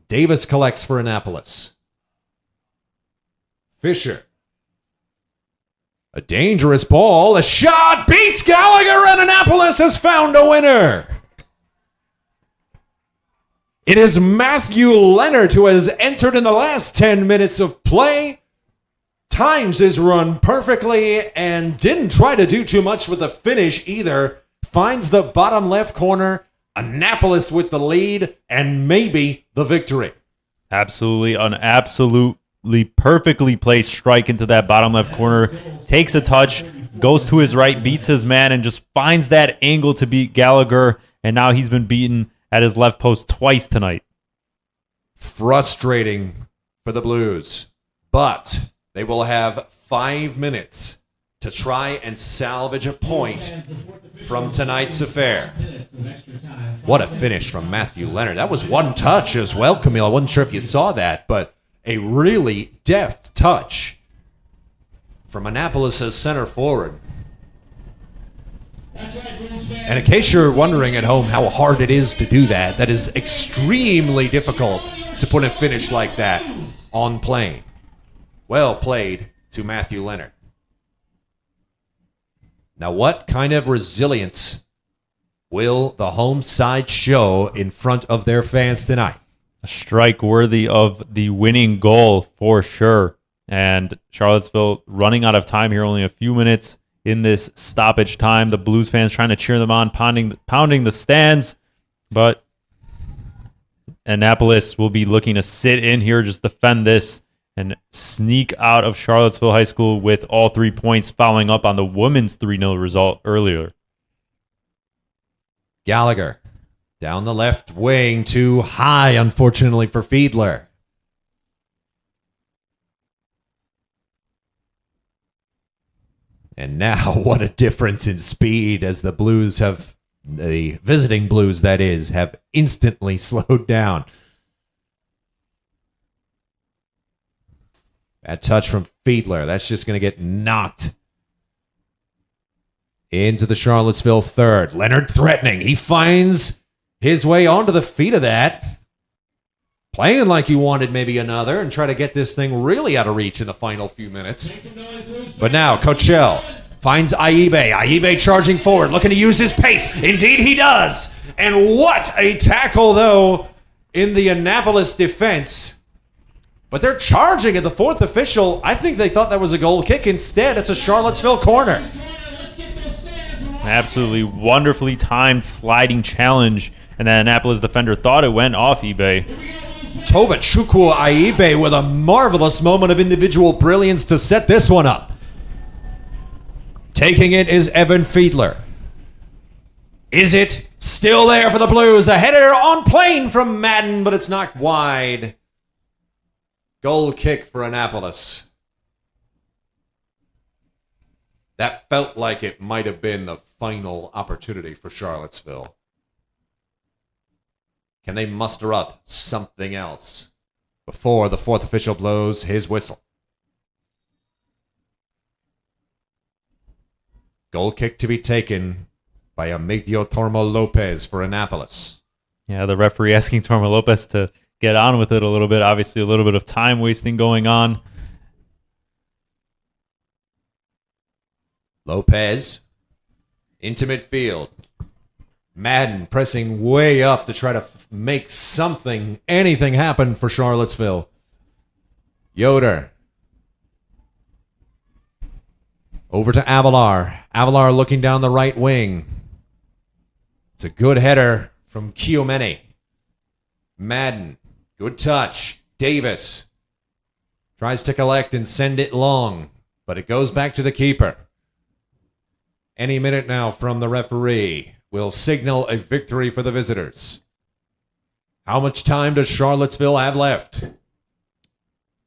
Davis collects for Annapolis. Fisher. A dangerous ball. A shot beats Gallagher, and Annapolis has found a winner. It is Matthew Leonard who has entered in the last 10 minutes of play. Times his run perfectly and didn't try to do too much with the finish either. Finds the bottom left corner. Annapolis with the lead and maybe the victory. Absolutely, an absolutely perfectly placed strike into that bottom left corner. Takes a touch, goes to his right, beats his man, and just finds that angle to beat Gallagher. And now he's been beaten at his left post twice tonight. Frustrating for the Blues, but they will have 5 minutes to try and salvage a point from tonight's affair. What a finish from Matthew Leonard. That was one touch as well, Camille. I wasn't sure if you saw that, but a really deft touch from Annapolis' center forward. And in case you're wondering at home how hard it is to do that, that is extremely difficult to put a finish like that on plane. Well played to Matthew Leonard. Now, what kind of resilience will the home side show in front of their fans tonight? A strike worthy of the winning goal for sure. And Charlottesville running out of time here, only a few minutes in this stoppage time. The Blues fans trying to cheer them on, pounding the stands, but Annapolis will be looking to sit in here, just defend this, and sneak out of Charlottesville High School with all 3 points, following up on the women's 3-0 result earlier. Gallagher down the left wing, too high, unfortunately, for Fiedler. And now, what a difference in speed as the Blues have, the visiting Blues, that is, have instantly slowed down. That touch from Fiedler, that's just going to get knocked into the Charlottesville third. Leonard threatening. He finds his way onto the feet of that. Playing like he wanted maybe another and try to get this thing really out of reach in the final few minutes. But now, Cochelle finds Aibe. Aibe charging forward, looking to use his pace. Indeed, he does. And what a tackle, though, in the Annapolis defense. But they're charging at the fourth official. I think they thought that was a goal kick. Instead, it's a Charlottesville corner. An absolutely wonderfully timed sliding challenge, and the Annapolis defender thought it went off eBay. Toba Chukwu Aibe with a marvelous moment of individual brilliance to set this one up. Taking it is Evan Fiedler. Is it still there for the Blues? A header on plane from Madden, but it's knocked wide. Goal kick for Annapolis. That felt like it might have been the final opportunity for Charlottesville. Can they muster up something else before the fourth official blows his whistle? Goal kick to be taken by Amigdio Tormo Lopez for Annapolis. Yeah, the referee asking Tormo Lopez to get on with it a little bit. Obviously, a little bit of time wasting going on. Lopez into midfield. Madden pressing way up to try to make anything happen for Charlottesville. Yoder. Over to Avalar. Avalar looking down the right wing. It's a good header from Chiomene. Madden. Good touch. Davis tries to collect and send it long, but it goes back to the keeper. Any minute now from the referee will signal a victory for the visitors. How much time does Charlottesville have left?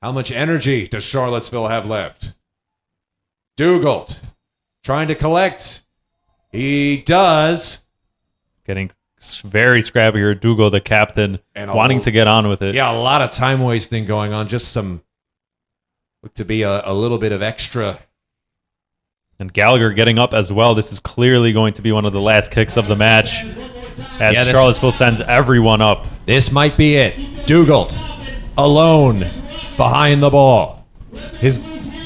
How much energy does Charlottesville have left? Dugald trying to collect. He does. Getting very scrappy here. Dougal, the captain, wanting to get on with it. Yeah, a lot of time wasting going on. Just look to be a little bit of extra. And Gallagher getting up as well. This is clearly going to be one of the last kicks of the match as Charlottesville sends everyone up. This might be it. Dugald alone behind the ball. His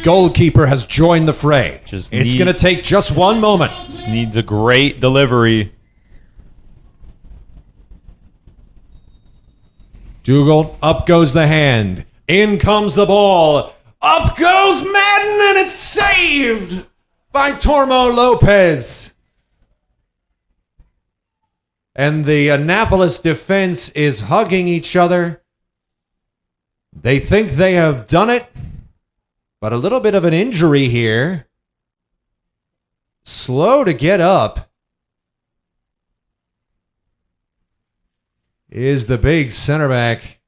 goalkeeper has joined the fray. It's going to take just one moment. Just needs a great delivery. Dugald, up goes the hand. In comes the ball. Up goes Madden, and it's saved by Tormo Lopez. And the Annapolis defense is hugging each other. They think they have done it, but a little bit of an injury here. Slow to get up is the big center back,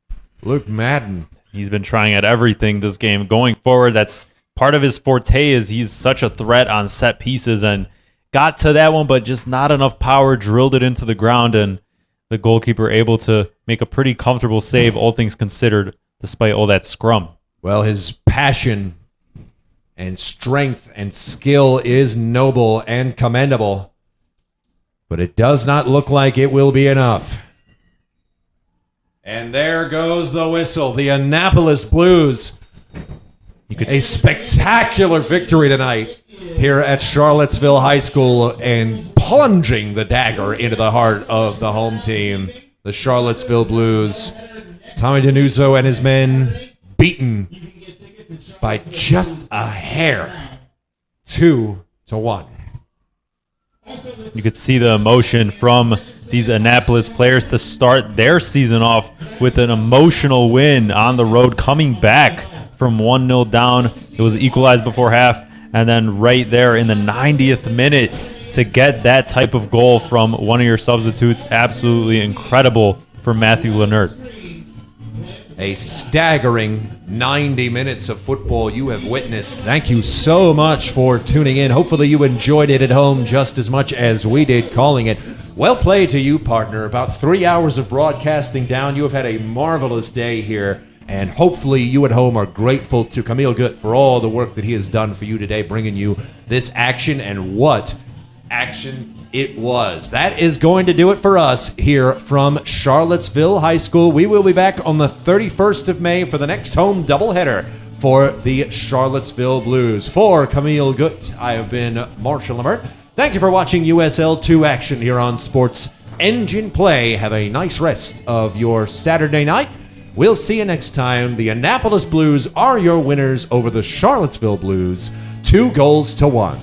Luke Madden. He's been trying at everything this game. Going forward, that's part of his forte is he's such a threat on set pieces and got to that one, but just not enough power, drilled it into the ground, and the goalkeeper able to make a pretty comfortable save, all things considered, despite all that scrum. Well, his passion and strength and skill is noble and commendable, but it does not look like it will be enough. And there goes the whistle. The Annapolis Blues. A spectacular victory tonight here at Charlottesville High School and plunging the dagger into the heart of the home team, the Charlottesville Blues. Tommy DiNuzzo and his men beaten by just a hair, 2-1. You could see the emotion from these Annapolis players to start their season off with an emotional win on the road, coming back from 1-0 down. It was equalized before half, and then right there in the 90th minute to get that type of goal from one of your substitutes, absolutely incredible for Matthew Lennert. A staggering 90 minutes of football you have witnessed. Thank you so much for tuning in. Hopefully you enjoyed it at home just as much as we did calling it. Well played to you, partner. About 3 hours of broadcasting down. You have had a marvelous day here, and hopefully you at home are grateful to Camille Gutt for all the work that he has done for you today, bringing you this action, and what action it was. That is going to do it for us here from Charlottesville High School. We will be back on the 31st of May for the next home doubleheader for the Charlottesville Blues. For Camille Gutt, I have been Marshall Emmert. Thank you for watching USL2 action here on Sports Engine Play. Have a nice rest of your Saturday night. We'll see you next time. The Annapolis Blues are your winners over the Charlottesville Blues, 2-1.